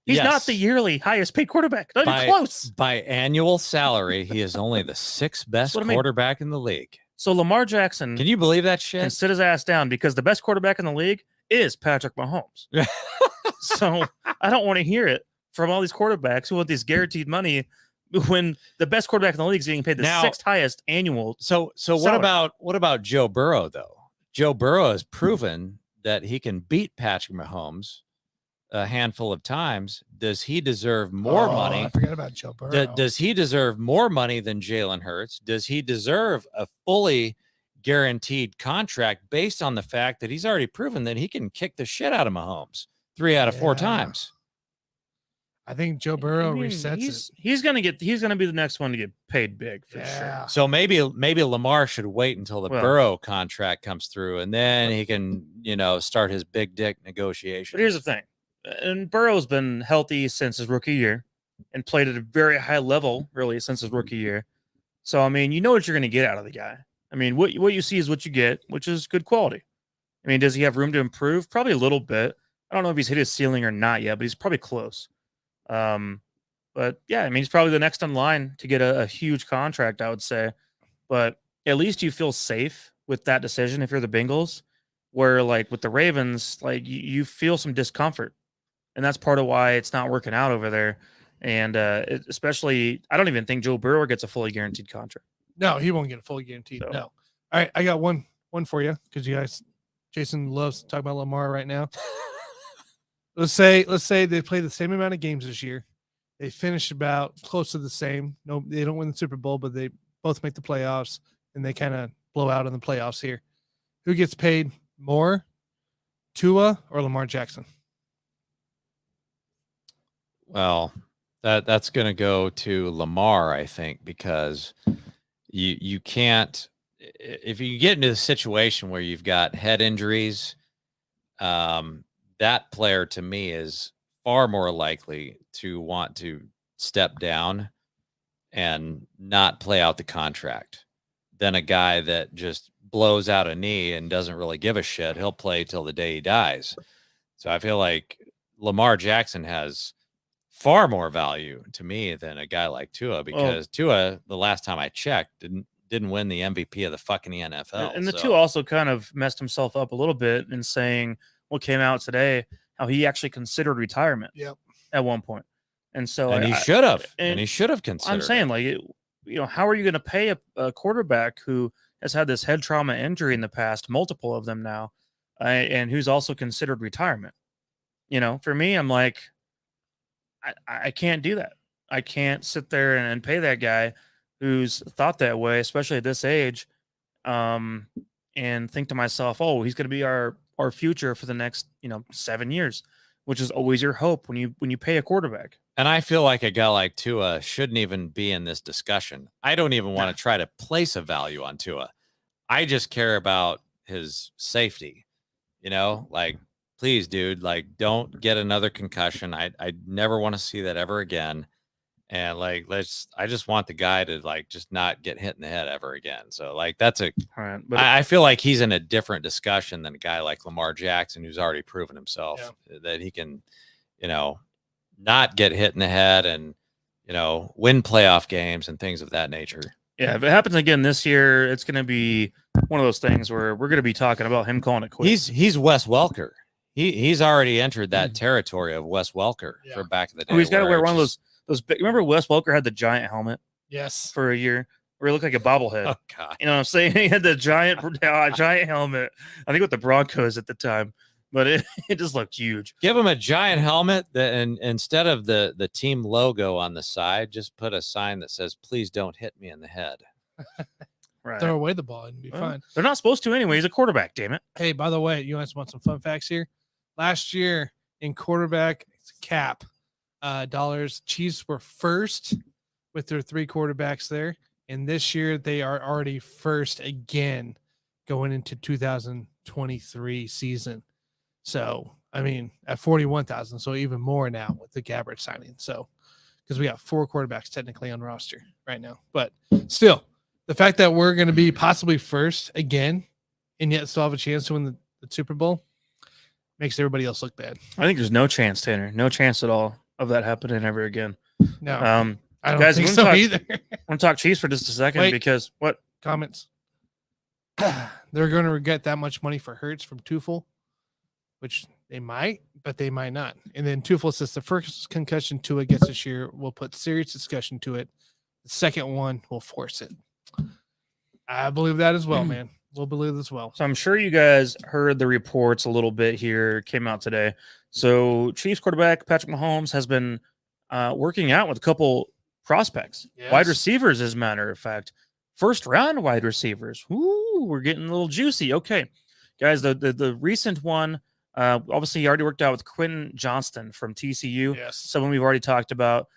He's not the yearly highest paid quarterback. Not even close. By annual salary, he is only the 6th best quarterback in the league. So Lamar Jackson, can you believe that shit? Can sit his ass down, because the best quarterback in the league is Patrick Mahomes. So I don't want to hear it from all these quarterbacks who want this guaranteed money when the best quarterback in the league is getting paid the 6th highest annual. So salary. what about Joe Burrow, though? Joe Burrow has proven that he can beat Patrick Mahomes a handful of times. Does he deserve more money? I forgot about Joe Burrow. Does he deserve more money than Jalen Hurts? Does he deserve a fully guaranteed contract based on the fact that he's already proven that he can kick the shit out of Mahomes 3 out of 4 times? I think Joe Burrow resets it. He's gonna be the next one to get paid big for sure. So maybe Lamar should wait until the Burrow contract comes through, and then he can start his big dick negotiation. But here's the thing, and Burrow's been healthy since his rookie year, and played at a very high level really since his rookie year. So I mean, you know what you're gonna get out of the guy. I mean, what you see is what you get, which is good quality. I mean, does he have room to improve? Probably a little bit. I don't know if he's hit his ceiling or not yet, but he's probably close. But yeah, I mean, he's probably the next in line to get a huge contract, I would say. But at least you feel safe with that decision if you're the Bengals, where like with the Ravens, like you feel some discomfort, and that's part of why it's not working out over there. And especially, I don't even think Joe Burrow gets a fully guaranteed contract. No, he won't get a fully guaranteed. So. No. All right, I got one for you, because you guys, Jason loves to talk about Lamar right now. Let's say they play the same amount of games this year. They finish about close to the same. No, they don't win the Super Bowl, but they both make the playoffs, and they kind of blow out in the playoffs here. Who gets paid more, Tua or Lamar Jackson? Well, that's going to go to Lamar, I think, because you can't, if you get into a situation where you've got head injuries, that player to me is far more likely to want to step down and not play out the contract than a guy that just blows out a knee and doesn't really give a shit. He'll play till the day he dies. So I feel like Lamar Jackson has far more value to me than a guy like Tua, because Tua, the last time I checked, didn't win the MVP of the fucking NFL. And the two also kind of messed himself up a little bit in saying what came out today, how he actually considered retirement. Yep. At one point. And so he should have. And he should have considered. I'm saying, it. like, how are you going to pay a quarterback who has had this head trauma injury in the past, multiple of them now, and who's also considered retirement? For me, I'm like, I can't do that. I can't sit there and pay that guy who's thought that way, especially at this age, and think to myself, oh, he's going to be our future for the next 7 years, which is always your hope when you pay a quarterback. And I feel like a guy like Tua shouldn't even be in this discussion. I don't even want to try to place a value on Tua. I just care about his safety. Like, please, dude, like, don't get another concussion. I never want to see that ever again. And like, I just want the guy to like just not get hit in the head ever again. So like, that's right, I feel like he's in a different discussion than a guy like Lamar Jackson, who's already proven himself that he can, not get hit in the head and, win playoff games and things of that nature. Yeah, if it happens again this year, it's going to be one of those things where we're going to be talking about him calling it quits. He's Wes Welker. He's already entered that territory of Wes Welker for back in the day. He's got to wear one of those big. Remember Wes Welker had the giant helmet? Yes. For a year, where he looked like a bobblehead. Oh God. You know what I'm saying? He had the giant helmet. I think with the Broncos at the time. But it just looked huge. Give him a giant helmet and instead of the team logo on the side, just put a sign that says, "Please don't hit me in the head." Right. Throw away the ball and be fine. They're not supposed to anyway. He's a quarterback, damn it. Hey, by the way, you guys want some fun facts here? Last year in quarterback cap dollars, Chiefs were first with their 3 quarterbacks there. And this year they are already first again going into 2023 season. So, I mean, at 41,000, so even more now with the Gabbert signing. So, because we got 4 quarterbacks technically on roster right now. But still, the fact that we're going to be possibly first again and yet still have a chance to win the Super Bowl makes everybody else look bad. I think there's no chance, Tanner. No chance at all of that happening ever again. No. I don't think so either. I want to talk Chiefs for just a second because what? Comments. They're going to get that much money for Hurts from Tuchel, which they might, but they might not. And then Tuchel says the first concussion Tua gets this year will put serious discussion to it. The second one will force it. I believe that as well, man. We'll believe as well. So I'm sure you guys heard the reports a little bit here, came out today. So Chiefs quarterback Patrick Mahomes has been working out with a couple prospects, wide receivers, as a matter of fact. First round wide receivers. Ooh, we're getting a little juicy. Okay, guys, the recent one, obviously he already worked out with Quentin Johnston from TCU. Yes. Someone we've already talked about.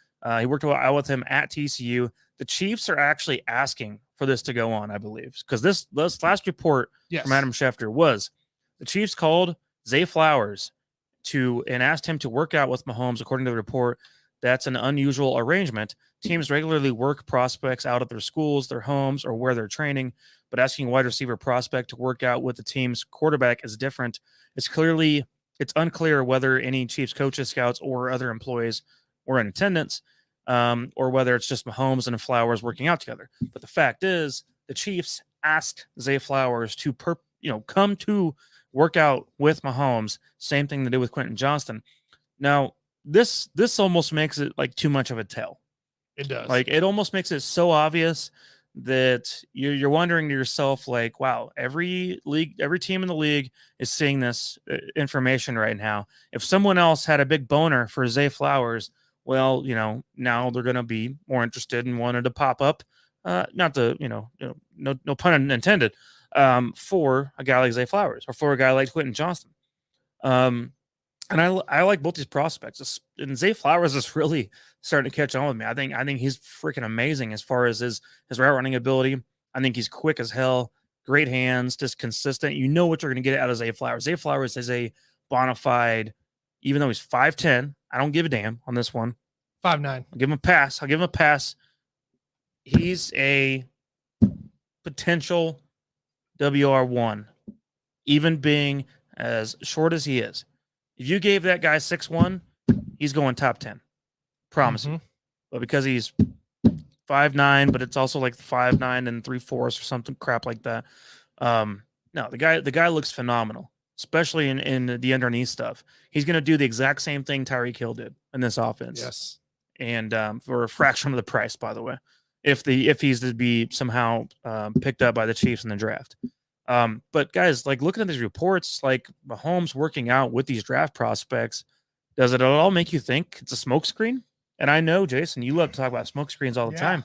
He worked out with him at TCU. The Chiefs are actually asking for this to go on, I believe, because this last report from Adam Schefter was the Chiefs called Zay Flowers and asked him to work out with Mahomes. According to the report, that's an unusual arrangement. Teams regularly work prospects out at their schools, their homes, or where they're training, but asking a wide receiver prospect to work out with the team's quarterback is different. It's unclear whether any Chiefs coaches, scouts, or other employees were in attendance, or whether it's just Mahomes and Flowers working out together. But the fact is, the Chiefs asked Zay Flowers to come to work out with Mahomes. Same thing they did with Quentin Johnston. Now, this almost makes it like too much of a tell. It does. Like, it almost makes it so obvious that you're wondering to yourself, like, wow, every team in the league is seeing this information right now. If someone else had a big boner for Zay Flowers, well, now they're going to be more interested and wanted to pop up. Not the, no pun intended, for a guy like Zay Flowers or for a guy like Quentin Johnston. And I like both these prospects. And Zay Flowers is really starting to catch on with me. I think he's freaking amazing as far as his route running ability. I think he's quick as hell, great hands, just consistent. You know what you're going to get out of Zay Flowers. Zay Flowers is a bona fide, even though he's 5'10", I don't give a damn on this one. 5'9". I'll give him a pass. He's a potential WR1, even being as short as he is. If you gave that guy 6'1", he's going top 10. Promise you. But because he's 5'9", but it's also like 5'9" and 3/4 or something crap like that. No, the guy looks phenomenal, especially in the underneath stuff. He's going to do the exact same thing Tyreek Hill did in this offense. Yes. And for a fraction of the price, by the way, if he's to be somehow picked up by the Chiefs in the draft. But guys, like looking at these reports, like Mahomes working out with these draft prospects, does it at all make you think it's a smokescreen? And I know, Jason, you love to talk about smokescreens all the time.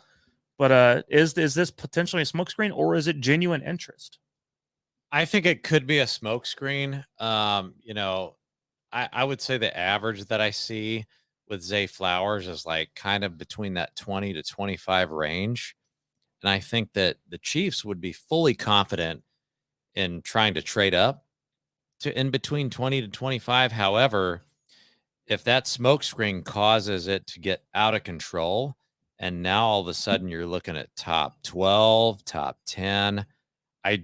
But is this potentially a smokescreen, or is it genuine interest? I think it could be a smokescreen. I would say the average that I see with Zay Flowers is like kind of between that 20 to 25 range. And I think that the Chiefs would be fully confident in trying to trade up to in between 20 to 25. However, if that smokescreen causes it to get out of control, and now all of a sudden you're looking at top 12, top 10, I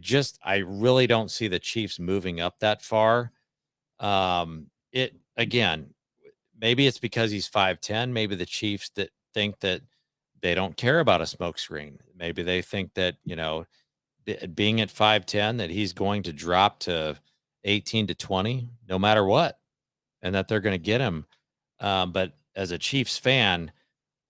really don't see the Chiefs moving up that far. Maybe it's because he's 5'10". Maybe the Chiefs that think that they don't care about a smokescreen. Maybe they think that, being at 5'10", that he's going to drop to 18 to 20, no matter what, and that they're going to get him. But as a Chiefs fan,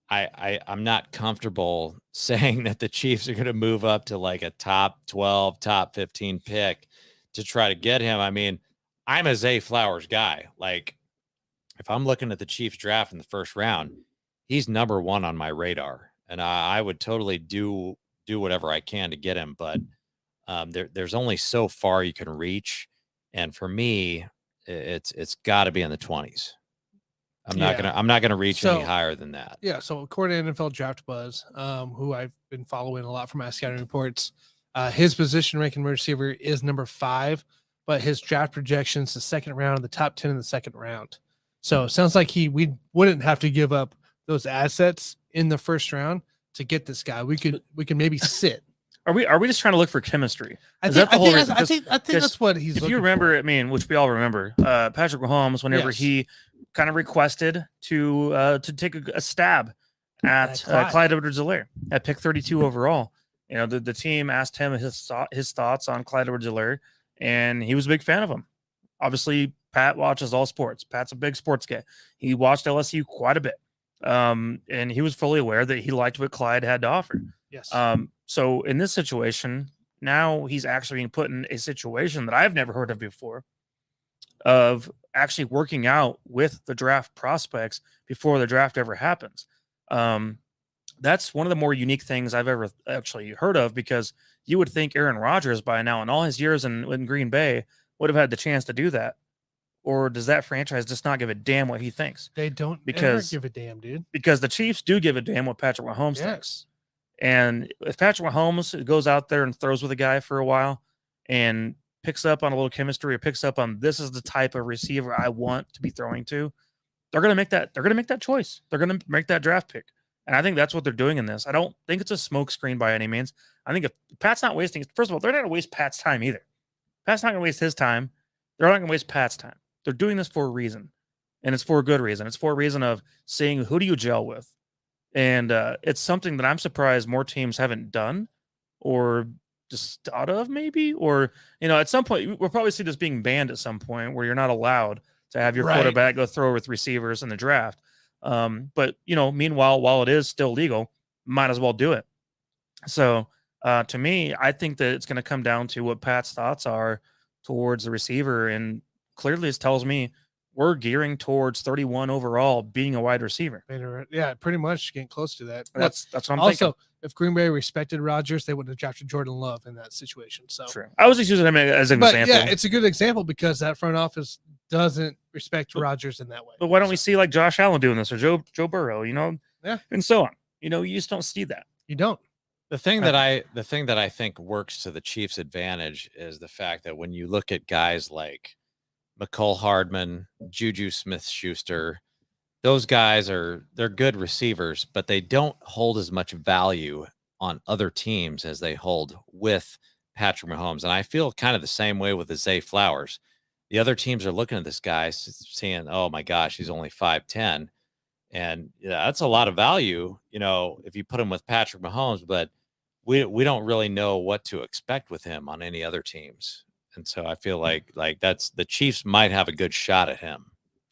I'm not comfortable saying that the Chiefs are going to move up to like a top 12, top 15 pick to try to get him. I mean, I'm a Zay Flowers guy. Like, if I'm looking at the Chiefs draft in the first round, he's number one on my radar, and I would totally do whatever I can to get him. But there's only so far you can reach, and for me, it's got to be in the 20s. I'm not gonna reach any higher than that. Yeah. So according to NFL Draft Buzz, who I've been following a lot from my scouting reports, his position ranking receiver is number 5, but his draft projections the second round, the top 10 in the second round. So it sounds like we wouldn't have to give up those assets in the first round to get this guy. We can maybe sit. Are we just trying to look for chemistry? I think that's what he's. If you remember, I mean, which we all remember, Patrick Mahomes, whenever he kind of requested to take a stab at Clyde Edwards-Helaire at pick 32 overall. The team asked him his thoughts on Clyde Edwards-Helaire, and he was a big fan of him. Obviously, Pat watches all sports. Pat's a big sports guy. He watched LSU quite a bit, and he was fully aware that he liked what Clyde had to offer. Yes. So in this situation, now he's actually being put in a situation that I've never heard of before, of actually working out with the draft prospects before the draft ever happens. That's one of the more unique things I've ever actually heard of, because you would think Aaron Rodgers by now, in all his years in Green Bay, would have had the chance to do that. Or does that franchise just not give a damn what he thinks? They don't ever give a damn, dude. Because the Chiefs do give a damn what Patrick Mahomes thinks. And if Patrick Mahomes goes out there and throws with a guy for a while and picks up on a little chemistry, or picks up on, this is the type of receiver I want to be throwing to, they're going to make that choice. They're going to make that draft pick. And I think that's what they're doing in this. I don't think it's a smoke screen by any means. I think if Pat's not wasting, first of all, they're not going to waste Pat's time either. Pat's not going to waste his time. They're not going to waste Pat's time. They're doing this for a reason, and it's for a good reason. It's for a reason of seeing who do you gel with. And it's something that I'm surprised more teams haven't done, or just thought of maybe, or, at some point we'll probably see this being banned at some point, where you're not allowed to have your quarterback go throw with receivers in the draft. But meanwhile, while it is still legal, might as well do it. So to me, I think that it's going to come down to what Pat's thoughts are towards the receiver. And clearly it tells me we're gearing towards 31 overall being a wide receiver. Yeah, pretty much getting close to that. That's what I'm also, thinking. If Green Bay respected Rodgers, they wouldn't have drafted Jordan Love in that situation. So true. I was just using him as an example. Yeah, it's a good example because that front office doesn't respect Rodgers in that way. But why don't we see like Josh Allen doing this, or Joe Burrow, and so on. You just don't see that. You don't. The thing that I think works to the Chiefs' advantage is the fact that when you look at guys like McCole Hardman, Juju Smith-Schuster, those guys they're good receivers, but they don't hold as much value on other teams as they hold with Patrick Mahomes. And I feel kind of the same way with Zay Flowers. The other teams are looking at this guy saying, oh my gosh, he's only 5'10", And yeah, that's a lot of value, if you put him with Patrick Mahomes, but we don't really know what to expect with him on any other teams. And so I feel like that's the Chiefs might have a good shot at him.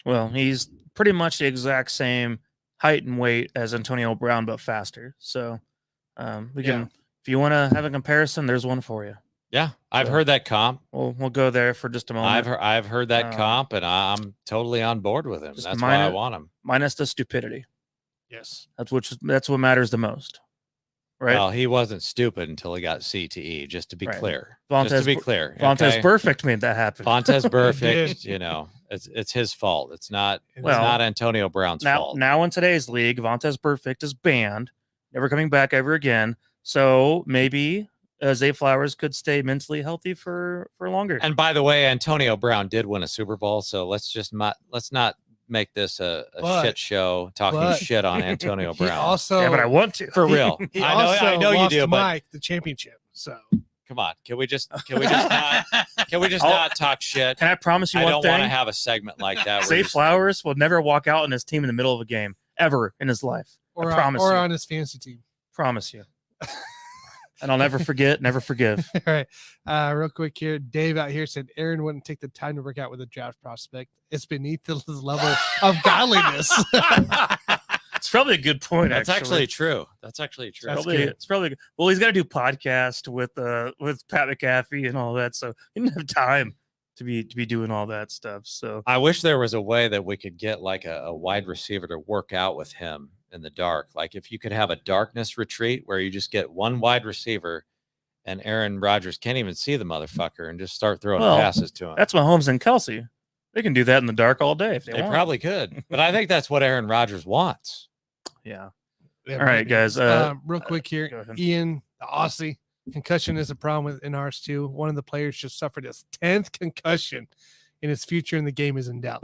Well, he's pretty much the exact same height and weight as Antonio Brown, but faster. So we can, if you want to have a comparison, there's one for you. Yeah, I've heard that comp. We'll go there for just a moment. I've heard that comp, and I'm totally on board with him. That's why I want him. Minus the stupidity. Yes, that's what matters the most. Right. Well, he wasn't stupid until he got CTE. Just to be clear. Vontaze Perfect made that happen. Vontaze Perfect. It's his fault. It's not Antonio Brown's fault. Now in today's league, Vontaze Perfect is banned, never coming back ever again. So maybe Zay Flowers could stay mentally healthy for longer. And by the way, Antonio Brown did win a Super Bowl, so let's not make this a shit show talking shit on Antonio Brown. But I want to for real. I know you do, Mike the championship. So come on, can we just not talk shit? Can I promise you one thing? I don't want to have a segment like that. Zay Flowers will never walk out on his team in the middle of a game ever in his life. Or on his fantasy team. Promise you. And I'll never forget, never forgive. All right. Real quick here. Dave out here said Aaron wouldn't take the time to work out with a draft prospect. It's beneath his level of godliness. It's probably a good point. That's actually true. It's probably good. Well, he's got to do podcast with Pat McAfee and all that. So he didn't have time to be doing all that stuff. So I wish there was a way that we could get like a wide receiver to work out with him in the dark. Like if you could have a darkness retreat where you just get one wide receiver and Aaron Rodgers can't even see the motherfucker and just start throwing passes to him. That's Mahomes and Kelsey. They can do that in the dark all day if they want. Probably could. But I think that's what Aaron Rodgers wants. Yeah. All right, guys. Real quick here. Ian, the Aussie, concussion is a problem in ours too. One of the players just suffered his 10th concussion and his future in the game is in doubt.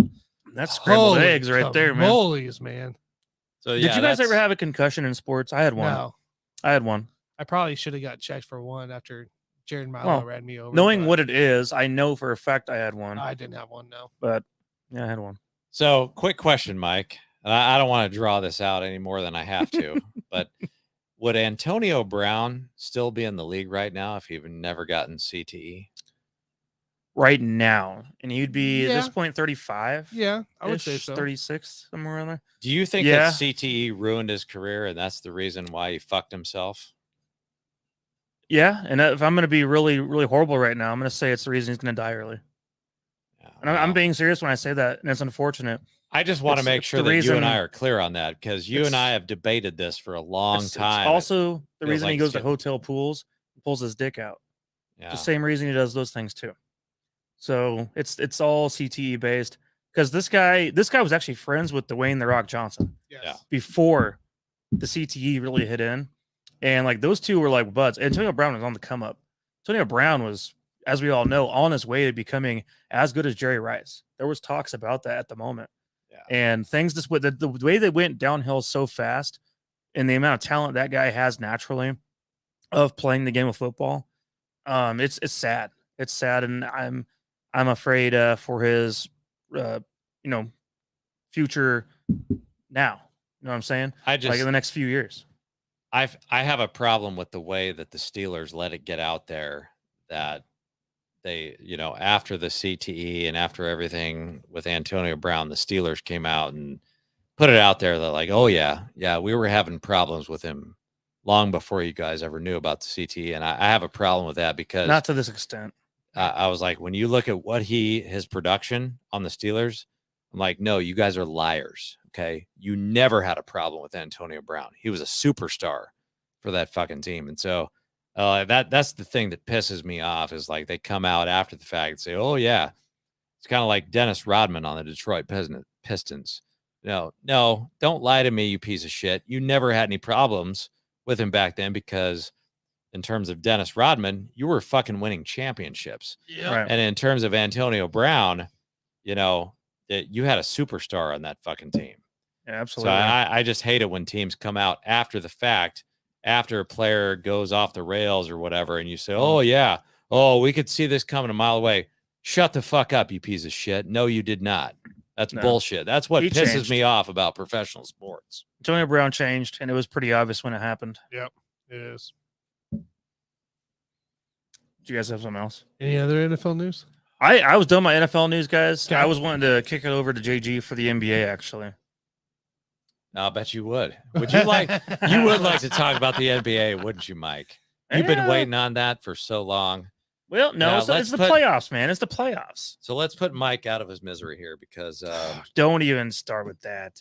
That's scrambled eggs right there, man. Mollies, man. So, did you guys ever have a concussion in sports? I had one. No. I had one. I probably should have got checked for one after Jared Milo ran me over. Knowing what it is, I know for a fact I had one. I didn't have one, no. But yeah, I had one. So, quick question, Mike. And I don't want to draw this out any more than I have to, but would Antonio Brown still be in the league right now if he'd never gotten CTE? Right now, and he'd be at this point 35. Yeah, I would say so. 36, somewhere around there. Do you think that CTE ruined his career and that's the reason why he fucked himself? Yeah, and if I'm going to be really, really horrible right now, I'm going to say it's the reason he's going to die early. Yeah, and I'm being serious when I say that, and it's unfortunate. I just want to make sure that you and I are clear on that because you and I have debated this for a long time. It's also the reason he goes to hotel pools and pulls his dick out. Yeah. The same reason he does those things too. So it's all CTE based because this guy was actually friends with Dwayne "The Rock" Johnson before the CTE really hit in, and like those two were like buds. Antonio Brown was on the come up. Antonio Brown was, as we all know, on his way to becoming as good as Jerry Rice. There was talks about that at the moment, and things just with the way they went downhill so fast, and the amount of talent that guy has naturally of playing the game of football. It's sad. It's sad, and I'm afraid for his, future now. You know what I'm saying? Like in the next few years. I have a problem with the way that the Steelers let it get out there that they, after the CTE and after everything with Antonio Brown, the Steelers came out and put it out there that like, oh yeah, we were having problems with him long before you guys ever knew about the CTE. And I have a problem with that because not to this extent. I was like, when you look at what his production on the Steelers, I'm like, no, you guys are liars. Okay. You never had a problem with Antonio Brown. He was a superstar for that fucking team. And so that's the thing that pisses me off is like, they come out after the fact and say, oh yeah, it's kind of like Dennis Rodman on the Detroit Pistons. No, don't lie to me, you piece of shit. You never had any problems with him back then because in terms of Dennis Rodman, you were fucking winning championships. Yeah. Right. And in terms of Antonio Brown, you had a superstar on that fucking team. Yeah, absolutely. So I just hate it when teams come out after the fact, after a player goes off the rails or whatever, and you say, oh, yeah, we could see this coming a mile away. Shut the fuck up, you piece of shit. No, you did not. That's No. bullshit. That's what He pisses changed. me off about professional sports. Antonio Brown changed, and it was pretty obvious when it happened. Yep, it is. Do you guys have something else? Any other NFL news? I was done my NFL news, guys. Okay. I was wanting to kick it over to JG for the NBA, actually. I'll bet you would. Would you like? You would like to talk about the NBA, wouldn't you, Mike? You've been Yeah. waiting on that for so long. Well, no, Now, it's let's the put- playoffs, man. It's the playoffs. So let's put Mike out of his misery here because Don't even start with that.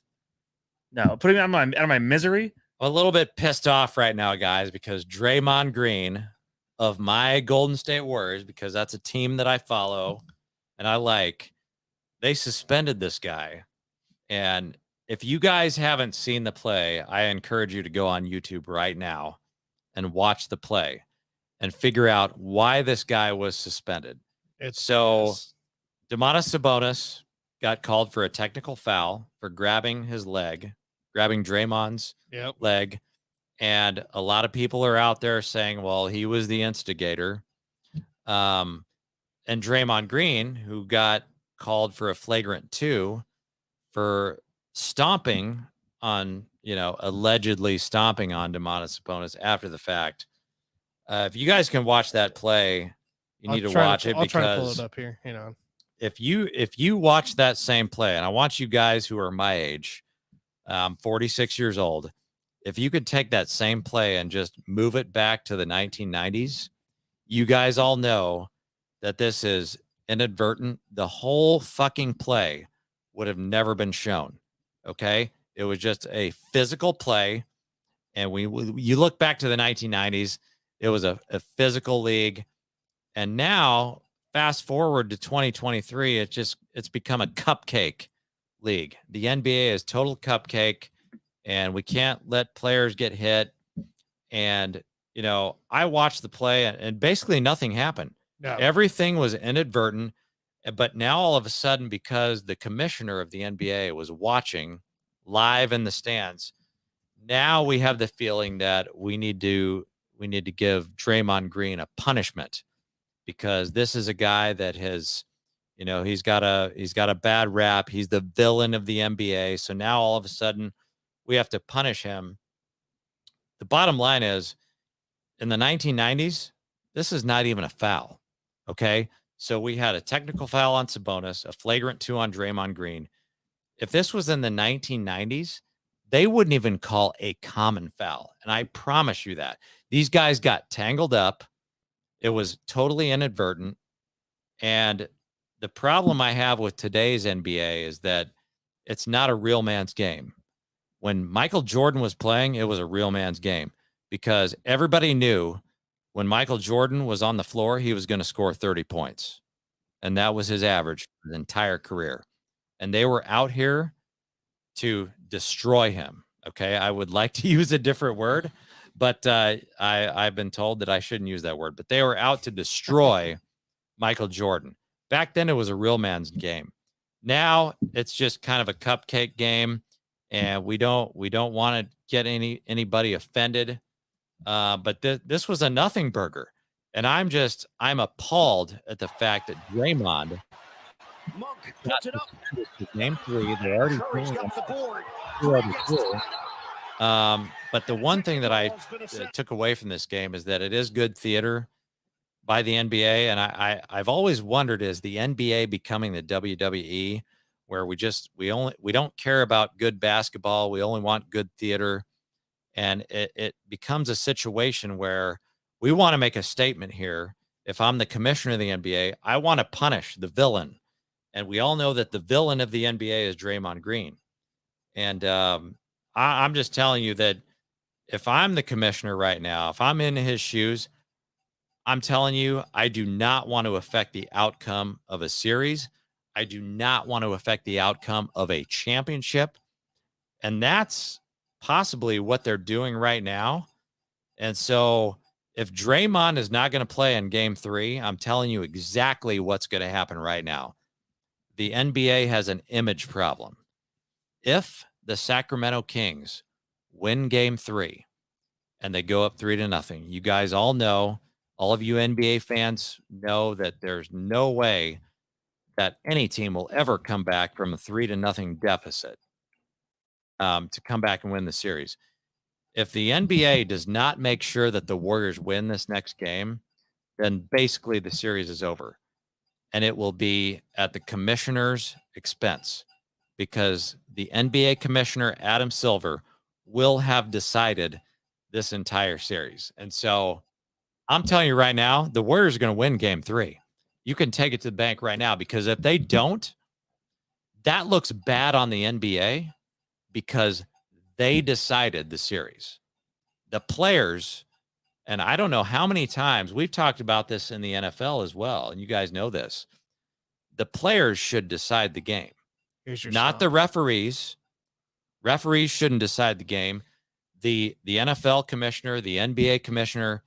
No, putting me out of my misery. I'm a little bit pissed off right now, guys, because Draymond Green of my Golden State Warriors, because that's a team that I follow and I like, they suspended this guy. And if you guys haven't seen the play, I encourage you to go on YouTube right now and watch the play and figure out why this guy was suspended. So Domantas Sabonis got called for a technical foul for grabbing his leg, grabbing Draymond's leg. And a lot of people are out there saying, well, he was the instigator. And Draymond Green, who got called for a flagrant 2 for stomping on, allegedly stomping on Domantas Sabonis after the fact. If you guys can watch that play, you need to watch it I'll try to pull because it up here. Hang on. if you watch that same play, and I want you guys who are my age, 46 years old, if you could take that same play and just move it back to the 1990s, you guys all know that this is inadvertent. The whole fucking play would have never been shown. Okay. It was just a physical play. And you look back to the 1990s, it was a physical league. And now fast forward to 2023, it's become a cupcake league. The NBA is total cupcake and we can't let players get hit. And, I watched the play and basically nothing happened. No. Everything was inadvertent. But now all of a sudden, because the commissioner of the NBA was watching live in the stands, now we have the feeling that we need to give Draymond Green a punishment because this is a guy that has, he's got a bad rap. He's the villain of the NBA. So now all of a sudden we have to punish him. The bottom line is in the 1990s, this is not even a foul. Okay. So we had a technical foul on Sabonis, a flagrant 2 on Draymond Green. If this was in the 1990s, they wouldn't even call a common foul. And I promise you that. These guys got tangled up. It was totally inadvertent. And the problem I have with today's NBA is that it's not a real man's game. When Michael Jordan was playing, it was a real man's game because everybody knew when Michael Jordan was on the floor, he was going to score 30 points. And that was his average for his entire career. And they were out here to destroy him. Okay. I would like to use a different word, but I've been told that I shouldn't use that word. But they were out to destroy Michael Jordan. Back then, it was a real man's game. Now it's just kind of a cupcake game. And we don't want to get anybody offended. But this was a nothing burger. And I'm appalled at the fact that Draymond puts it up. Game 3. They're already but the one thing that I took away from this game is that it is good theater by the NBA. And I've always wondered, is the NBA becoming the WWE where we don't care about good basketball. We only want good theater. And it becomes a situation where we want to make a statement here. If I'm the commissioner of the NBA, I want to punish the villain. And we all know that the villain of the NBA is Draymond Green. And I'm just telling you that if I'm the commissioner right now, if I'm in his shoes, I'm telling you, I do not want to affect the outcome of a series. I do not want to affect the outcome of a championship. And that's possibly what they're doing right now. And so if Draymond is not going to play in game 3, I'm telling you exactly what's going to happen right now. The NBA has an image problem. If the Sacramento Kings win game 3 and they go up 3-0, you guys all know, all of you NBA fans know that there's no way that any team will ever come back from a 3-0 deficit to come back and win the series. If the NBA does not make sure that the Warriors win this next game, then basically the series is over. And it will be at the commissioner's expense because the NBA commissioner, Adam Silver, will have decided this entire series. And so I'm telling you right now, the Warriors are going to win game 3. You can take it to the bank right now because if they don't, that looks bad on the NBA because they decided the series. The players, and I don't know how many times we've talked about this in the NFL as well, and you guys know this. The players should decide the game, not the referees. Referees shouldn't decide the game. The NFL commissioner, the NBA commissioner,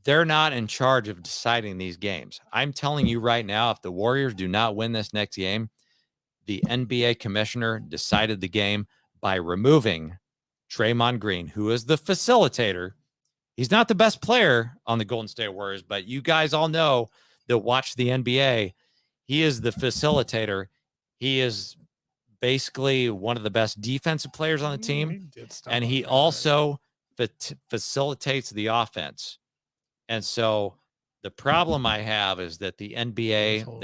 they're not in charge of deciding these games. I'm telling you right now, if the Warriors do not win this next game, the NBA commissioner decided the game by removing Draymond Green, who is the facilitator. He's not the best player on the Golden State Warriors, but you guys all know that watch the NBA. He is the facilitator. He is basically one of the best defensive players on the team, and he also facilitates the offense. And so the problem I have is that the NBA,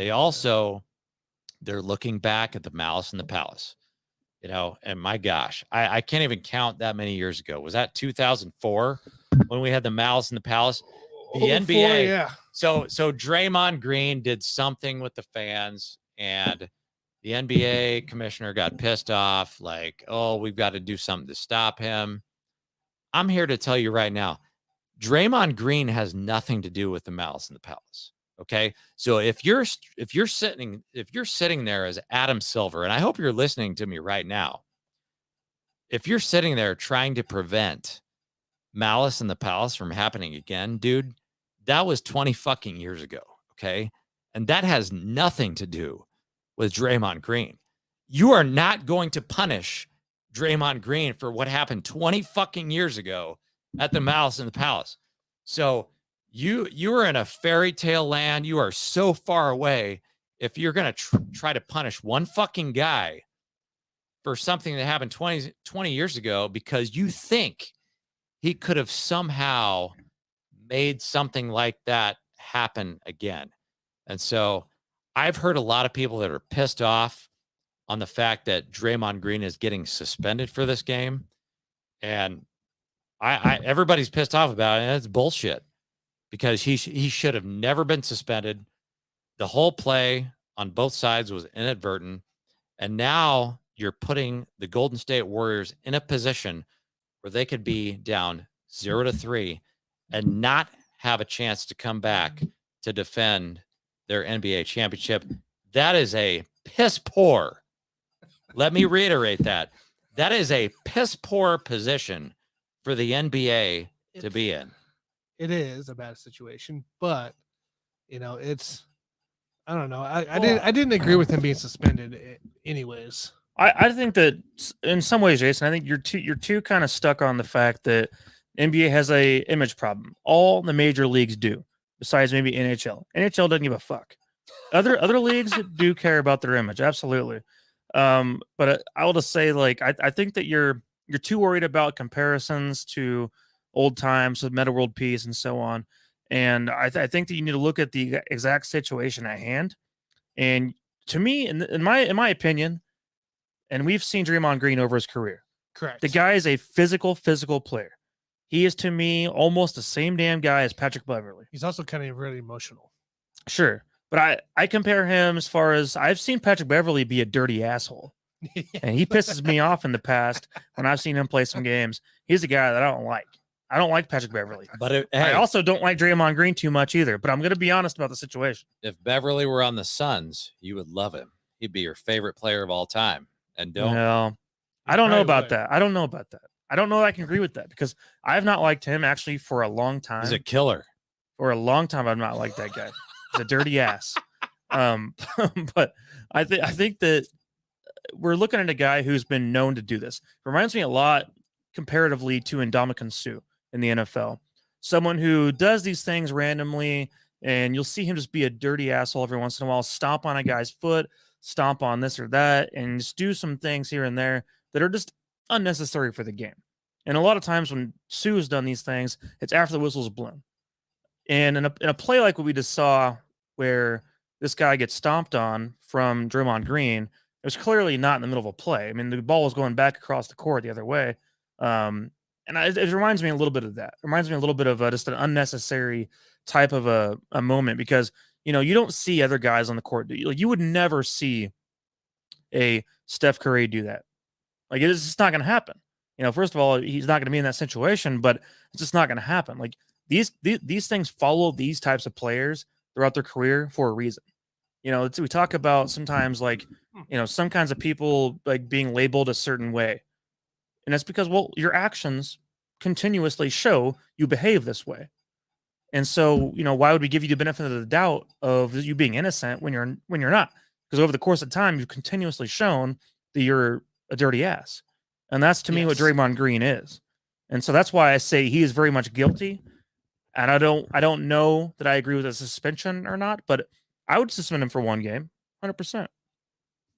they're looking back at the Malice in the Palace, and my gosh, I can't even count that many years ago. Was that 2004 when we had the Malice in the Palace? The NBA. Yeah. So Draymond Green did something with the fans, and the NBA commissioner got pissed off, like, oh, we've got to do something to stop him. I'm here to tell you right now, Draymond Green has nothing to do with the Malice in the Palace. Okay. So if you're sitting there as Adam Silver, and I hope you're listening to me right now, if you're sitting there trying to prevent Malice in the Palace from happening again, dude, that was 20 fucking years ago. Okay. And that has nothing to do with Draymond Green. You are not going to punish Draymond Green for what happened 20 fucking years ago at the Malice in the Palace. So you are in a fairy tale land. You are so far away. If you're going to try to punish one fucking guy for something that happened 20 years ago because you think he could have somehow made something like that happen again. And so I've heard a lot of people that are pissed off on the fact that Draymond Green is getting suspended for this game. And everybody's pissed off about it, and it's bullshit because he should have never been suspended. The whole play on both sides was inadvertent, and now you're putting the Golden State Warriors in a position where they could be down 0-3 and not have a chance to come back to defend their NBA championship. That is a piss poor. Let me reiterate that. That is a piss poor position for the NBA to be in. It is a bad situation, but it's, I don't know. I didn't agree with him being suspended anyways. I think that in some ways, Jason, I think you're too kind of stuck on the fact that NBA has a image problem. All the major leagues do, besides maybe NHL. NHL doesn't give a fuck. Other leagues do care about their image, absolutely. But I will just say, like, I think that you're too worried about comparisons to old times with Meta World Peace and so on. And I think that you need to look at the exact situation at hand. And to me, in my opinion, and we've seen Draymond Green over his career. Correct. The guy is a physical player. He is, to me, almost the same damn guy as Patrick Beverley. He's also kind of really emotional. Sure. But I compare him as far as I've seen Patrick Beverley be a dirty asshole. And he pisses me off in the past when I've seen him play some games. He's a guy that I don't like. I don't like Patrick Beverley. But I also don't like Draymond Green too much either. But I'm going to be honest about the situation. If Beverley were on the Suns, you would love him. He'd be your favorite player of all time. And No, I don't know about that. I don't know that I can agree with that because I have not liked him actually for a long time. He's a killer. For a long time, I've not liked that guy. He's a dirty ass. But I think that we're looking at a guy who's been known to do this. Reminds me a lot comparatively to Ndamukong Suh in the NFL. Someone who does these things randomly, and you'll see him just be a dirty asshole every once in a while, stomp on a guy's foot, stomp on this or that, and just do some things here and there that are just unnecessary for the game. And a lot of times when Sue's done these things, it's after the whistle's blown. And in a play like what we just saw, where this guy gets stomped on from Draymond Green, it was clearly not in the middle of a play. I mean, the ball was going back across the court the other way. It reminds me a little bit of that. It reminds me a little bit of just an unnecessary type of a moment, because, you know, you don't see other guys on the court. Like, you would never see a Steph Curry do that. Like, it's just not going to happen. You know, first of all, he's not going to be in that situation, but it's just not going to happen. Like, these things follow these types of players throughout their career for a reason. You know, we talk about sometimes, like, you know, some kinds of people like being labeled a certain way. And that's because, well, your actions continuously show you behave this way. And so, you know, why would we give you the benefit of the doubt of you being innocent when you're not? Because over the course of time, you've continuously shown that you're a dirty ass. And that's, to me, what Draymond Green is. And so that's why I say he is very much guilty. And I don't know that I agree with a suspension or not, but I would suspend him for 1 game, 100%.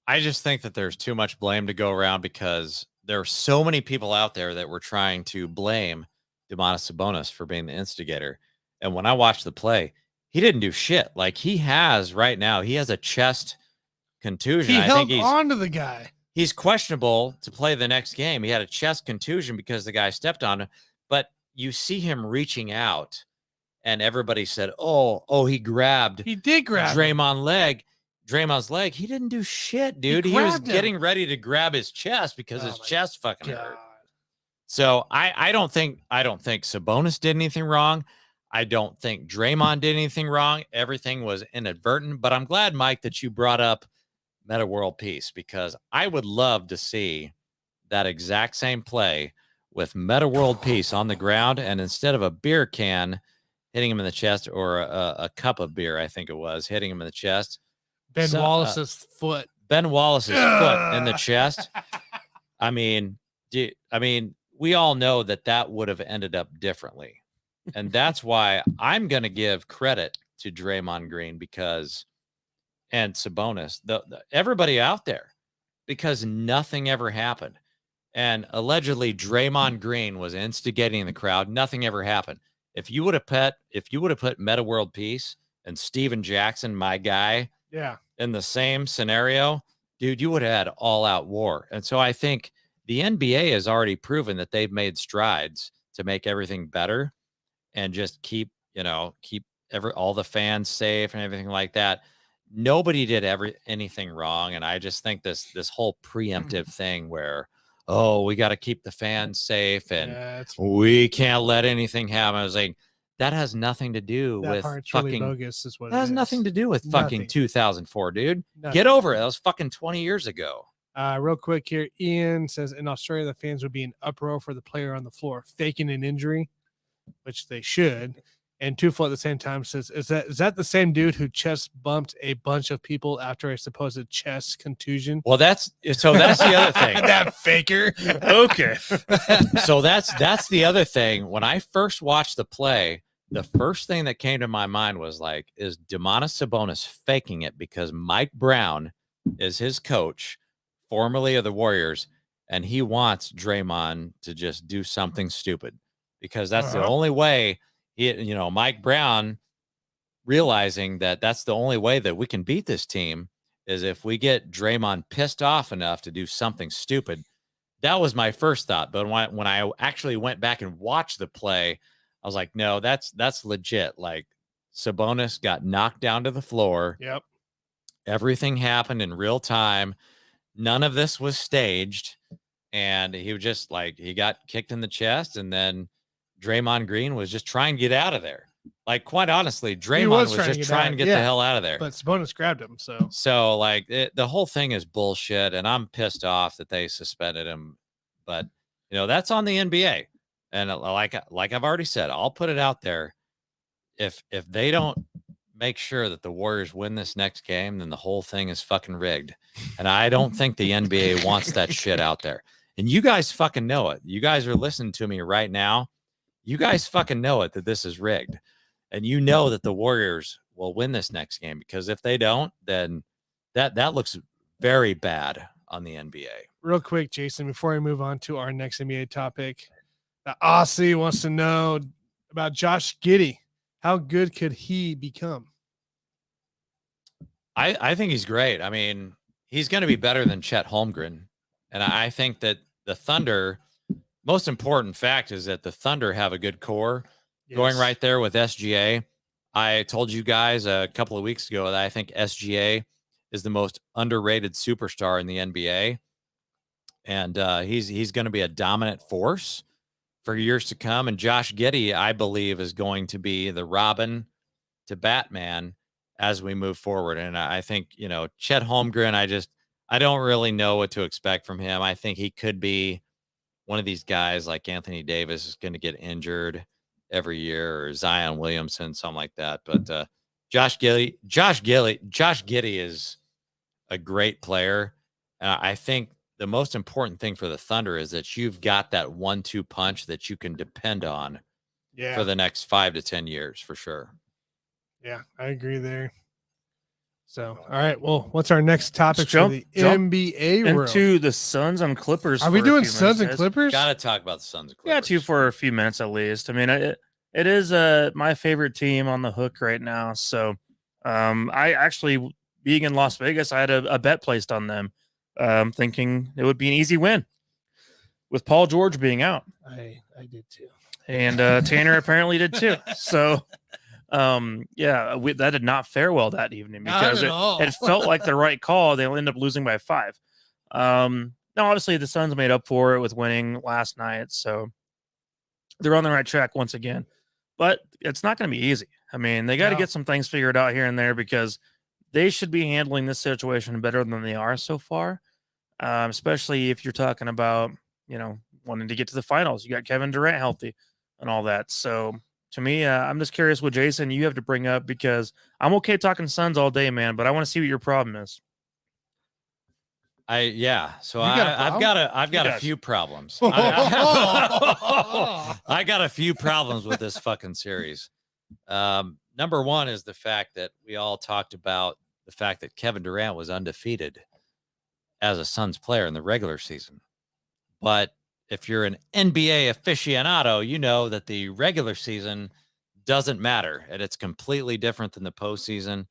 I just think that there's too much blame to go around, because there are so many people out there that were trying to blame Domantas Sabonis for being the instigator. And when I watched the play, he didn't do shit. Like, he has a chest contusion. He I held think on to the guy. He's questionable to play the next game. He had a chest contusion because the guy stepped on him. But you see him reaching out, and everybody said, "Oh, he grabbed." He did grab Draymond's leg. He didn't do shit, dude. He was getting ready to grab his chest because his chest fucking hurt. So I don't think Sabonis did anything wrong. I don't think Draymond did anything wrong. Everything was inadvertent. But I'm glad, Mike, that you brought up Meta World Peace, because I would love to see that exact same play with Meta World Peace on the ground, and instead of a beer can hitting him in the chest, or a cup of beer, I think it was, hitting him in the chest, Ben Wallace's foot. Ben Wallace's foot in the chest. I mean, we all know that would have ended up differently. And that's why I'm going to give credit to Draymond Green and Sabonis, everybody out there, because nothing ever happened. And allegedly Draymond Green was instigating the crowd. Nothing ever happened. If you would have put Meta World Peace and Steven Jackson, my guy, in the same scenario, dude, you would have had all out war. And so I think the NBA has already proven that they've made strides to make everything better and just keep all the fans safe and everything like that. Nobody did anything wrong. And I just think this whole preemptive thing where, we got to keep the fans safe and we can't let anything happen. I was like, that has nothing to do with fucking really bogus is what that has nothing to do with fucking 2004, dude. Get over it. That was fucking 20 years ago. Real quick here, Ian says in Australia the fans would be in uproar for the player on the floor faking an injury, which they should. And Tufo at the same time says, is that the same dude who chest bumped a bunch of people after a supposed chest contusion? Well, that's the other thing. That faker. Okay. So that's the other thing. When I first watched the play, the first thing that came to my mind was like, is Domantas Sabonis faking it because Mike Brown is his coach, formerly of the Warriors, and he wants Draymond to just do something stupid because that's the only way. Mike Brown realizing that that's the only way that we can beat this team is if we get Draymond pissed off enough to do something stupid. That was my first thought. But when I actually went back and watched the play, I was like, no, that's legit. Like, Sabonis got knocked down to the floor. Yep. Everything happened in real time. None of this was staged. And he was just like, he got kicked in the chest, and then Draymond Green was just trying to get out of there. Like, quite honestly, Draymond was just trying to get the hell out of there. But Sabonis grabbed him. So like, the whole thing is bullshit, and I'm pissed off that they suspended him. But that's on the NBA, and like I've already said, I'll put it out there. If they don't make sure that the Warriors win this next game, then the whole thing is fucking rigged. And I don't think the NBA wants that shit out there. And you guys fucking know it. You guys are listening to me right now. You guys fucking know it, that this is rigged. And you know that the Warriors will win this next game, because if they don't, then that looks very bad on the NBA. Real quick, Jason, before we move on to our next NBA topic, the Aussie wants to know about Josh Giddey. How good could he become? I think he's great. I mean, he's going to be better than Chet Holmgren. And I think that the Thunder, most important fact is that the Thunder have a good core going right there with SGA. I told you guys a couple of weeks ago that I think SGA is the most underrated superstar in the NBA. And he's going to be a dominant force for years to come. And Josh Giddey, I believe, is going to be the Robin to Batman as we move forward. And I think, Chet Holmgren, I don't really know what to expect from him. I think he could be one of these guys like Anthony Davis is going to get injured every year, or Zion Williamson, something like that. But Josh Giddey is a great player. I think the most important thing for the Thunder is that you've got that 1-2 punch that you can depend on for the next 5 to 10 years, for sure. Yeah, I agree there. So, all right. Well, what's our next topic for the NBA world? Into the Suns and Clippers. Are we doing Suns and Clippers? Got to talk about the Suns and Clippers. Yeah, for a few minutes at least. I mean, it is my favorite team on the hook right now. So, I actually, being in Las Vegas, I had a bet placed on them, thinking it would be an eady win with Paul George being out. I did too. And Tanner apparently did too. So, that did not fare well that evening, because it felt like the right call. They'll end up losing by 5. Now, obviously, the Suns made up for it with winning last night, so they're on the right track once again. But it's not going to be easy. I mean, they got to get some things figured out here and there, because they should be handling this situation better than they are so far, especially if you're talking about, wanting to get to the finals. You got Kevin Durant healthy and all that. So, to me, I'm just curious what Jason you have to bring up, because I'm okay talking Suns all day, man, but I want to see what your problem is. I've got a few problems. I got a few problems with this fucking series. Number one is the fact that we all talked about the fact that Kevin Durant was undefeated as a Suns player in the regular season. But if you're an NBA aficionado, you know that the regular season doesn't matter, and it's completely different than the postseason,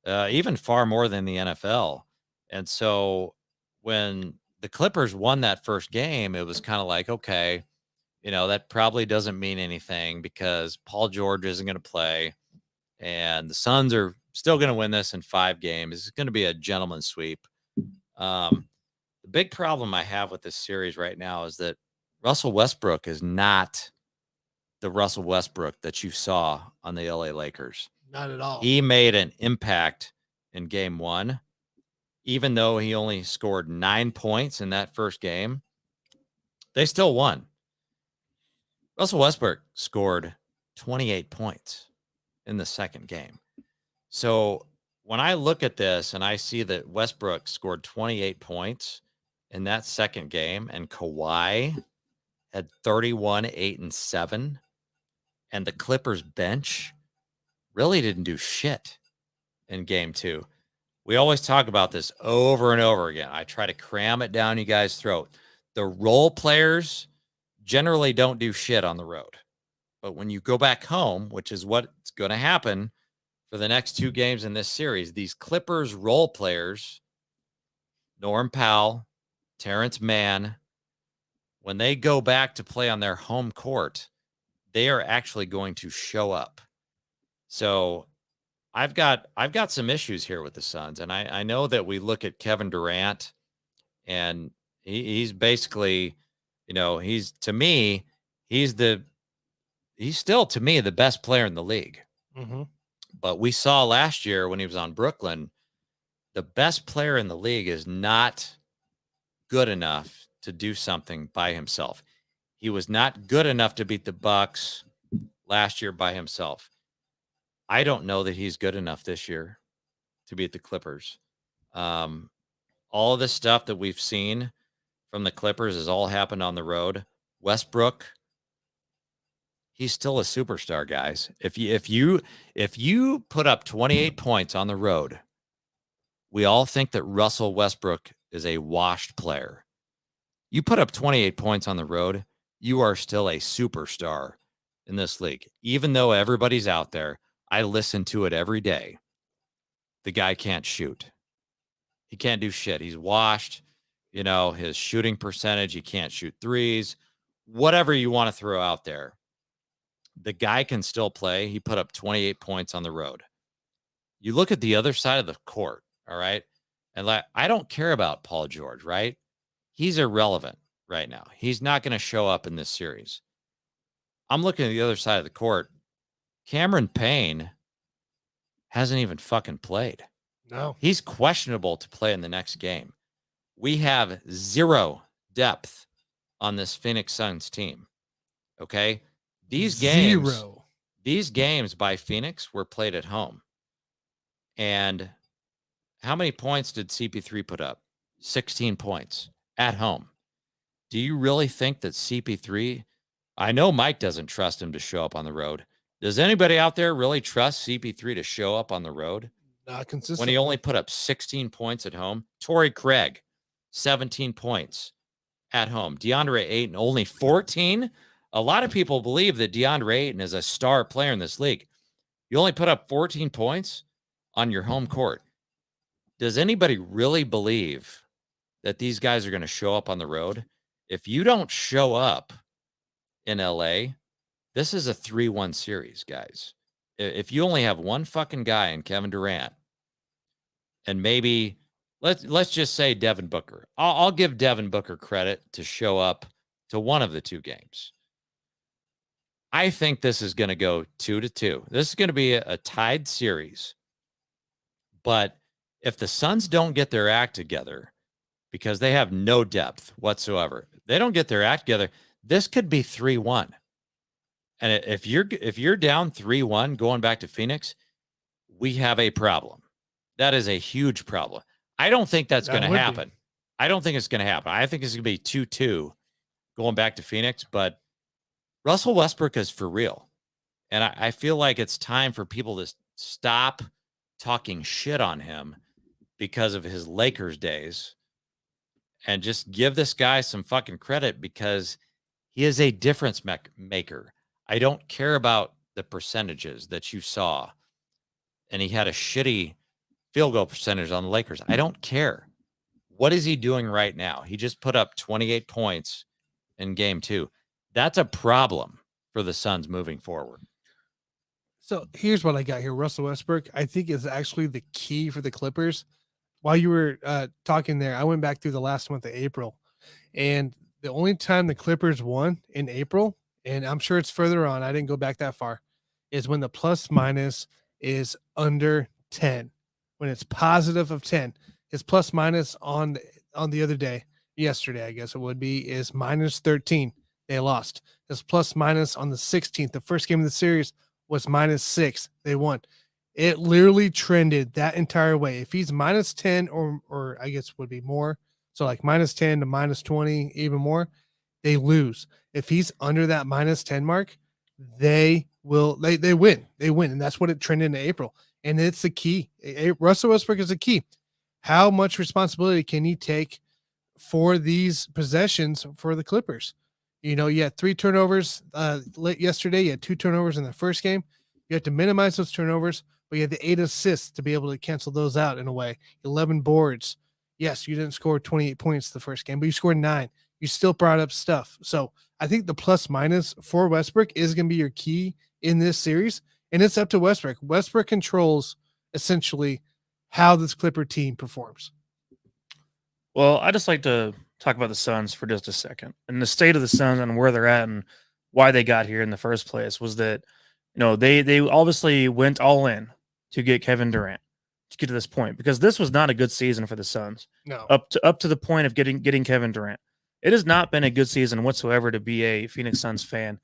even far more than the NFL. And so when the Clippers won that first game, it was kind of like, okay, that probably doesn't mean anything, because Paul George isn't going to play, and the Suns are still going to win this in 5 games. It's going to be a gentleman's sweep. The big problem I have with this series right now is that Russell Westbrook is not the Russell Westbrook that you saw on the LA Lakers. Not at all. He made an impact in game 1, even though he only scored 9 points in that first game. They still won. Russell Westbrook scored 28 points in the second game. So when I look at this and I see that Westbrook scored 28 points in that second game, and Kawhi had 31, 8, and 7, and the Clippers bench really didn't do shit in game 2. We always talk about this over and over again. I try to cram it down you guys' throat. The role players generally don't do shit on the road. But when you go back home, which is what's going to happen for the next 2 games in this series, these Clippers role players, Norm Powell, Terrence Mann, when they go back to play on their home court, they are actually going to show up. So I've got some issues here with the Suns, and I know that we look at Kevin Durant, and he's basically, he's still to me the best player in the league. Mm-hmm. But we saw last year when he was on Brooklyn, the best player in the league is not good enough to do something by himself. He was not good enough to beat the Bucks last year by himself. I don't know that he's good enough this year to beat the Clippers. All of the stuff that we've seen from the Clippers has all happened on the road. Westbrook, he's still a superstar, guys. If you put up 28 points on the road, we all think that Russell Westbrook is a washed player. You put up 28 points on the road, you are still a superstar in this league. Even though everybody's out there, I listen to it every day. The guy can't shoot. He can't do shit. He's washed. You know, his shooting percentage, he can't shoot threes. Whatever you want to throw out there, the guy can still play. He put up 28 points on the road. You look at the other side of the court, all right? And I don't care about Paul George, right? He's irrelevant right now. He's not going to show up in this series. I'm looking at the other side of the court. Cameron Payne hasn't even fucking played. No. He's questionable to play in the next game. We have zero depth on this Phoenix Suns team. Okay? These games by Phoenix were played at home. And how many points did CP3 put up? 16 points at home. Do you really think that CP3, I know Mike doesn't trust him to show up on the road. Does anybody out there really trust CP3 to show up on the road? Not consistent. When he only put up 16 points at home. Torrey Craig, 17 points at home. DeAndre Ayton, only 14. A lot of people believe that DeAndre Ayton is a star player in this league. You only put up 14 points on your home court. Does anybody really believe that these guys are going to show up on the road? If you don't show up in LA, this is a 3-1 series, guys. If you only have one fucking guy in Kevin Durant, and maybe let's just say Devin Booker. I'll give Devin Booker credit to show up to one of the two games. I think this is going to go 2-2. This is going to be a tied series. But if the Suns don't get their act together, because they have no depth whatsoever, they don't get their act together, this could be 3-1. And if you're down 3-1 going back to Phoenix, we have a problem. That is a huge problem. I don't think that's going to happen. I don't think it's going to happen. I think it's going to be 2-2 going back to Phoenix, but Russell Westbrook is for real. And I feel like it's time for people to stop talking shit on him because of his Lakers days and just give this guy some fucking credit because he is a difference maker. I don't care about the percentages that you saw. And he had a shitty field goal percentage on the Lakers. I don't care. What is he doing right now? He just put up 28 points in game 2. That's a problem for the Suns moving forward. So here's what I got here. Russell Westbrook, I think, is actually the key for the Clippers. While you were talking there, I went back through the last month of April. And the only time the Clippers won in April, and I'm sure it's further on, I didn't go back that far, is when the plus minus is under 10. When it's positive of 10. His plus minus on the other day, yesterday, I guess it would be, is minus 13. They lost. His plus minus on the 16th, the first game of the series, was minus 6. They won. It literally trended that entire way. If he's minus 10 or I guess would be more, so like minus 10 to minus 20, even more, they lose. If he's under that minus 10 mark, they win. They win. And that's what it trended in April. And it's the key. Russell Westbrook is the key. How much responsibility can he take for these possessions for the Clippers? You know, you had 3 turnovers yesterday. You had 2 turnovers in the first game. You had to minimize those turnovers, but you had the 8 assists to be able to cancel those out in a way. 11 boards. Yes, you didn't score 28 points the first game, but you scored 9. You still brought up stuff. So I think the plus minus for Westbrook is going to be your key in this series, and it's up to Westbrook. Westbrook controls essentially how this Clipper team performs. Well, I just like to talk about the Suns for just a second. And the state of the Suns and where they're at and why they got here in the first place was that, you know, they obviously went all in to get Kevin Durant to get to this point, because this was not a good season for the Suns. No. Up to the point of getting Kevin Durant. It has not been a good season whatsoever to be a Phoenix Suns fan.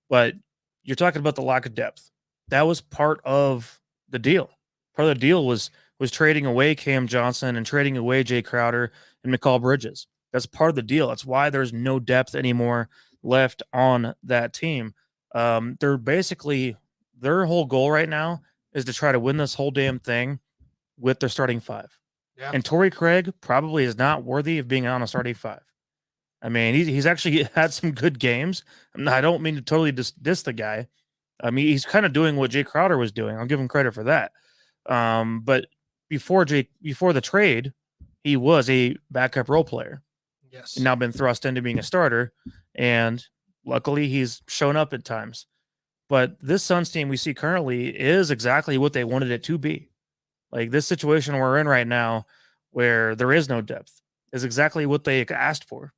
But you're talking about the lack of depth. That was part of the deal. Part of the deal was trading away Cam Johnson and trading away Jay Crowder and Mikal Bridges. That's part of the deal. That's why there's no depth anymore left on that team. They're basically their whole goal right now is to try to win this whole damn thing with their starting five. Yeah. And Torrey Craig probably is not worthy of being on a starting five. I mean, he's actually had some good games. I don't mean to totally diss the guy. I mean, he's kind of doing what Jay Crowder was doing. I'll give him credit for that. But before the trade, he was a backup role player. Yes. And now been thrust into being a starter, and luckily he's shown up at times. But this Suns team we see currently is exactly what they wanted it to be. Like this situation we're in right now, where there is no depth, is exactly what they asked for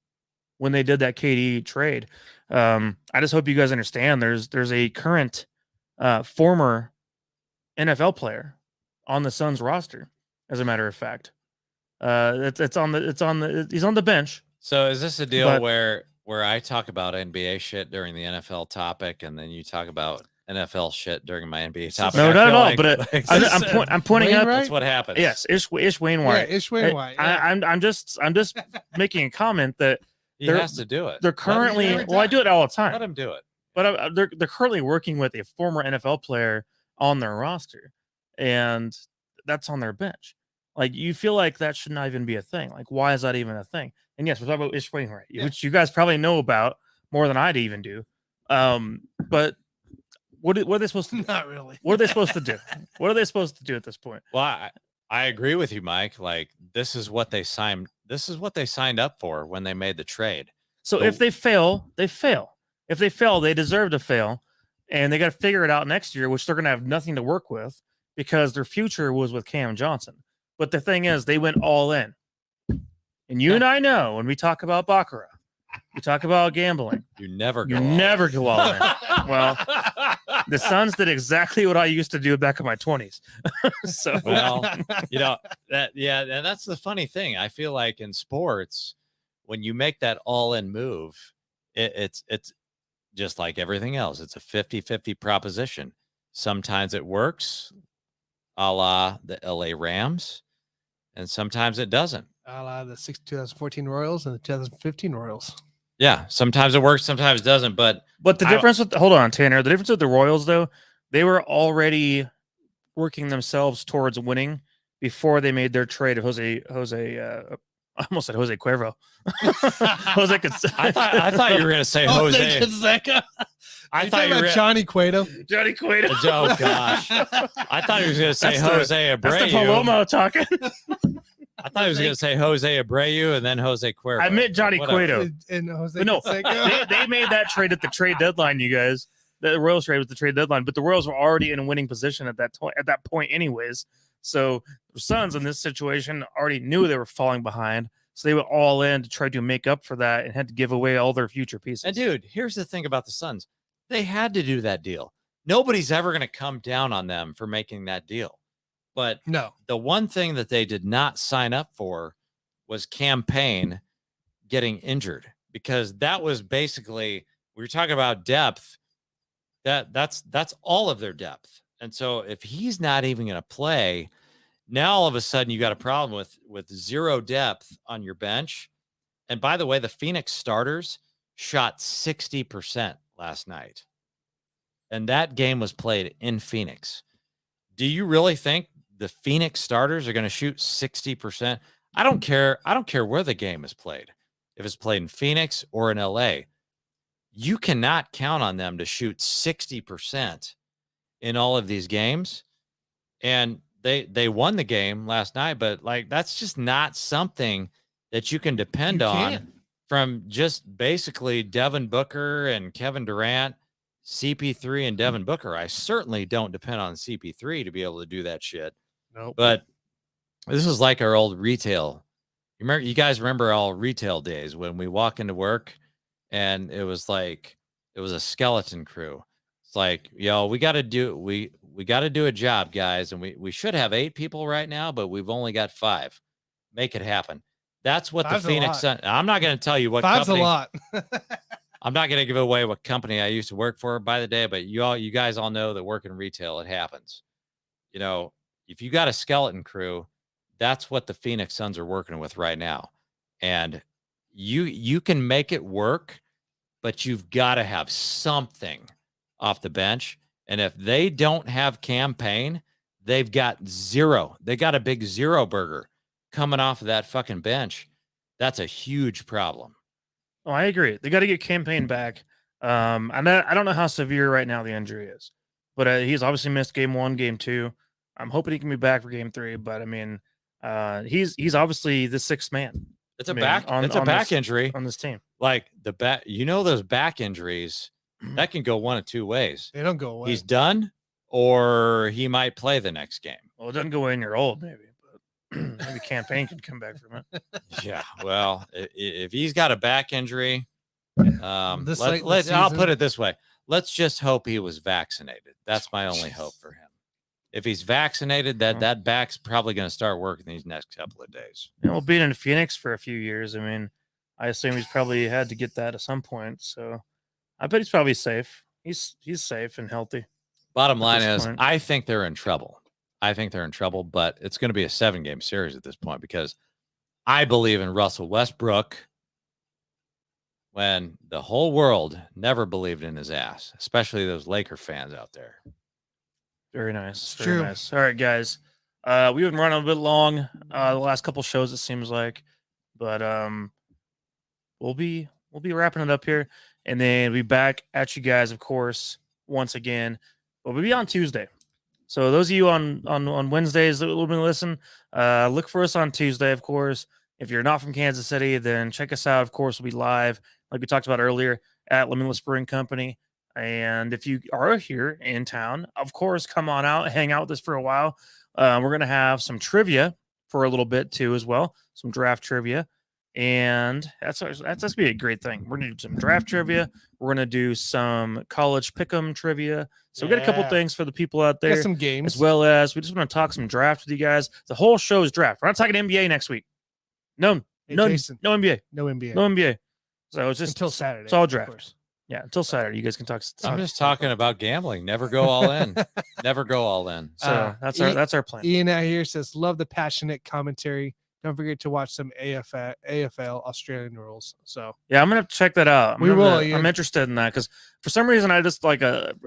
when they did that KD trade. I just hope you guys understand. There's a current former NFL player on the Suns roster, as a matter of fact. He's on the bench. So is this a deal But- where I talk about NBA shit during the NFL topic, and then you talk about NFL shit during my NBA topic? No, I not at feel all. like- But like, I'm pointing out. Wainwright? that's what happens. Yes, Ish Wainwright. Yeah, Ish Wainwright. Yeah. I'm just making a comment that He they're- has to do it. they're Let him currently. do it. Well, I do it all the Let time, him do it. but they're currently working with a former NFL player on their roster, and that's on their bench. Like you feel like that should not even be a thing. Like why is that even a thing? And yes, we're talking about Ish Wainwright, Yeah. which you guys probably know about more than I'd even do. But what are they supposed to do? Not really. What are they supposed to do? What are they supposed to do at this point? Well, I agree with you, Mike. Like this is what they signed. This is what they signed up for when they made the trade. So So- if they fail, they fail. If they fail, they deserve to fail, and they got to figure it out next year, which they're going to have nothing to work with because their future was with Cam Johnson. But the thing is, they went all in. And you and I know when we talk about baccarat, we talk about gambling. You never go. You all never in. go all in. Well, the Suns did exactly what I used to do back in my 20s. So Well, and that's the funny thing. I feel like in sports, when you make that all-in move, it's just like everything else. It's a 50-50 proposition. Sometimes it works, a la the LA Rams, and sometimes it doesn't. A la the 2014 Royals and the 2015 Royals. Yeah, sometimes it works, sometimes it doesn't. But But the I- difference with hold on, Tanner. The difference with the Royals, though, they were already working themselves towards winning before they made their trade of Jose. I almost said Jose Cuervo. Jose. I thought you were going to say Oh, Jose. Canseco. I You thought talking you were. about Johnny Cueto. Johnny Cueto. Oh gosh, I thought he was going to say That's the- Jose That's the Abreu. Palomo talking. I thought he was going to say Jose Abreu and then Jose Cuervo. I meant Johnny Whatever. Cueto. And Jose But no, Canseco. they made that trade at the trade deadline, you guys. The Royals trade was the trade deadline, but the Royals were already in a winning position at that point, anyways. So the Suns in this situation already knew they were falling behind, so they went all in to try to make up for that and had to give away all their future pieces. And dude, here's the thing about the Suns. They had to do that deal. Nobody's ever going to come down on them for making that deal. But No. the one thing that they did not sign up for was campaign getting injured, because that was basically, we were talking about depth. That's all of their depth. And so if he's not even going to play, now all of a sudden you got a problem with zero depth on your bench. And by the way, the Phoenix starters shot 60% last night. And that game was played in Phoenix. Do you really think the Phoenix starters are going to shoot 60%? I don't care. I don't care where the game is played. If it's played in Phoenix or in LA, you cannot count on them to shoot 60% in all of these games. And they won the game last night, but like that's just not something that you can depend You on can't. from just basically Devin Booker and Kevin Durant, CP3 and Devin Booker. I certainly don't depend on CP3 to be able to do that shit. Nope. But this is like our old retail. You guys remember all retail days when we walk into work and it was a skeleton crew. It's like, yo, we got to do a job, guys. And we should have 8 people right now, but we've only got 5. Make it happen. That's what Five's the a Phoenix lot. Sun. I'm not going to tell you what 5's company. a lot. I'm not going to give away what company I used to work for by the day, but you guys all know that work in retail, it happens. You know, if you got a skeleton crew, that's what the Phoenix Suns are working with right now. And you can make it work, but you've got to have something off the bench. And if they don't have campaign, they've got zero. They got a big zero burger coming off of that fucking bench. That's a huge problem. Oh, I agree. They got to get campaign back. And I don't know how severe right now the injury is, but he's obviously missed game 1, game 2. I'm hoping he can be back for game 3. But I mean, he's obviously the 6th man. It's a back injury on this team. Like the back, those back injuries that can go one of two ways. They don't go away. He's done, or he might play the next game. Well, it doesn't go away when you're old, maybe, but maybe campaign can come back from it. Yeah, well, if he's got a back injury, I'll put it this way: let's just hope he was vaccinated. That's my only hope for him. If he's vaccinated, that back's probably going to start working these next couple of days. Well, being in Phoenix for a few years, I mean, I assume he's probably had to get that at some point. So I bet he's probably safe. He's safe and healthy. Bottom line is, I think they're in trouble. But it's going to be a 7-game series at this point because I believe in Russell Westbrook when the whole world never believed in his ass, especially those Laker fans out there. Very nice. It's Very true. nice. All right, guys. We've been running a bit long the last couple shows, it seems like. But we'll be wrapping it up here. And then we'll be back at you guys, of course, once again. But we'll be on Tuesday. So those of you on Wednesdays that will be listen, look for us on Tuesday, of course. If you're not from Kansas City, then check us out. Of course, we'll be live, like we talked about earlier, at Limitless Brewing Company. And if you are here in town, of course, come on out, hang out with us for a while. We're going to have some trivia for a little bit too, as well. Some draft trivia. And that's going to be a great thing. We're going to do some draft trivia. We're going to do some college pick'em trivia. So we got a couple things for the people out there. Got some games. As well as we just want to talk some draft with you guys. The whole show is draft. We're not talking NBA next week. No NBA. No NBA. No NBA. So it's just until Saturday. It's all draft. Yeah, until Saturday. You guys can talk. I'm just talking about gambling. Never go all in. Never go all in. So that's our plan. Ian out here says, love the passionate commentary. Don't forget to watch some AFL Australian rules. So yeah, I'm gonna check that out. I'm interested in that because for some reason I just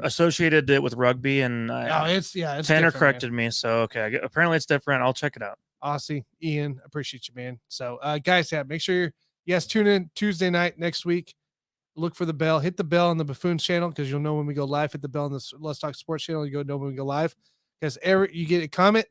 associated it with rugby, and it's Tanner corrected me. So okay, apparently it's different. I'll check it out. Aussie, Ian, appreciate you, man. So guys, make sure tune in Tuesday night next week. Look for the bell. Hit the bell on the Buffoons channel because you'll know when we go live. Hit the bell on the Let's Talk Sports channel. You know when we go live because you get a comment.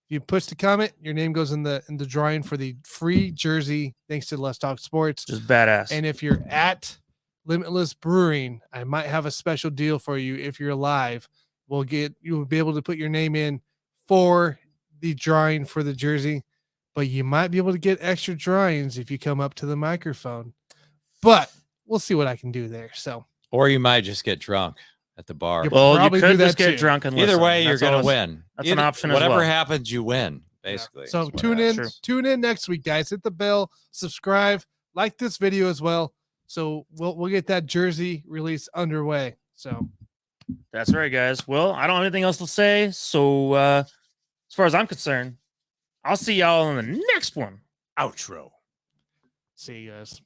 If you push the comment, your name goes in the drawing for the free jersey. Thanks to Let's Talk Sports. Just badass. And if you're at Limitless Brewing, I might have a special deal for you. If you're live, you'll be able to put your name in for the drawing for the jersey, but you might be able to get extra drawings if you come up to the microphone. But we'll see what I can do there. So, or you might just get drunk at the bar. Well, you could just get drunk and listen. Either way, you're going to win. That's an option. Whatever happens, you win. Basically. Yeah. So tune in next week, guys. Hit the bell, subscribe, like this video as well. So we'll get that jersey release underway. So that's right, guys. Well, I don't have anything else to say. So as far as I'm concerned, I'll see y'all in the next one. Outro. See you guys.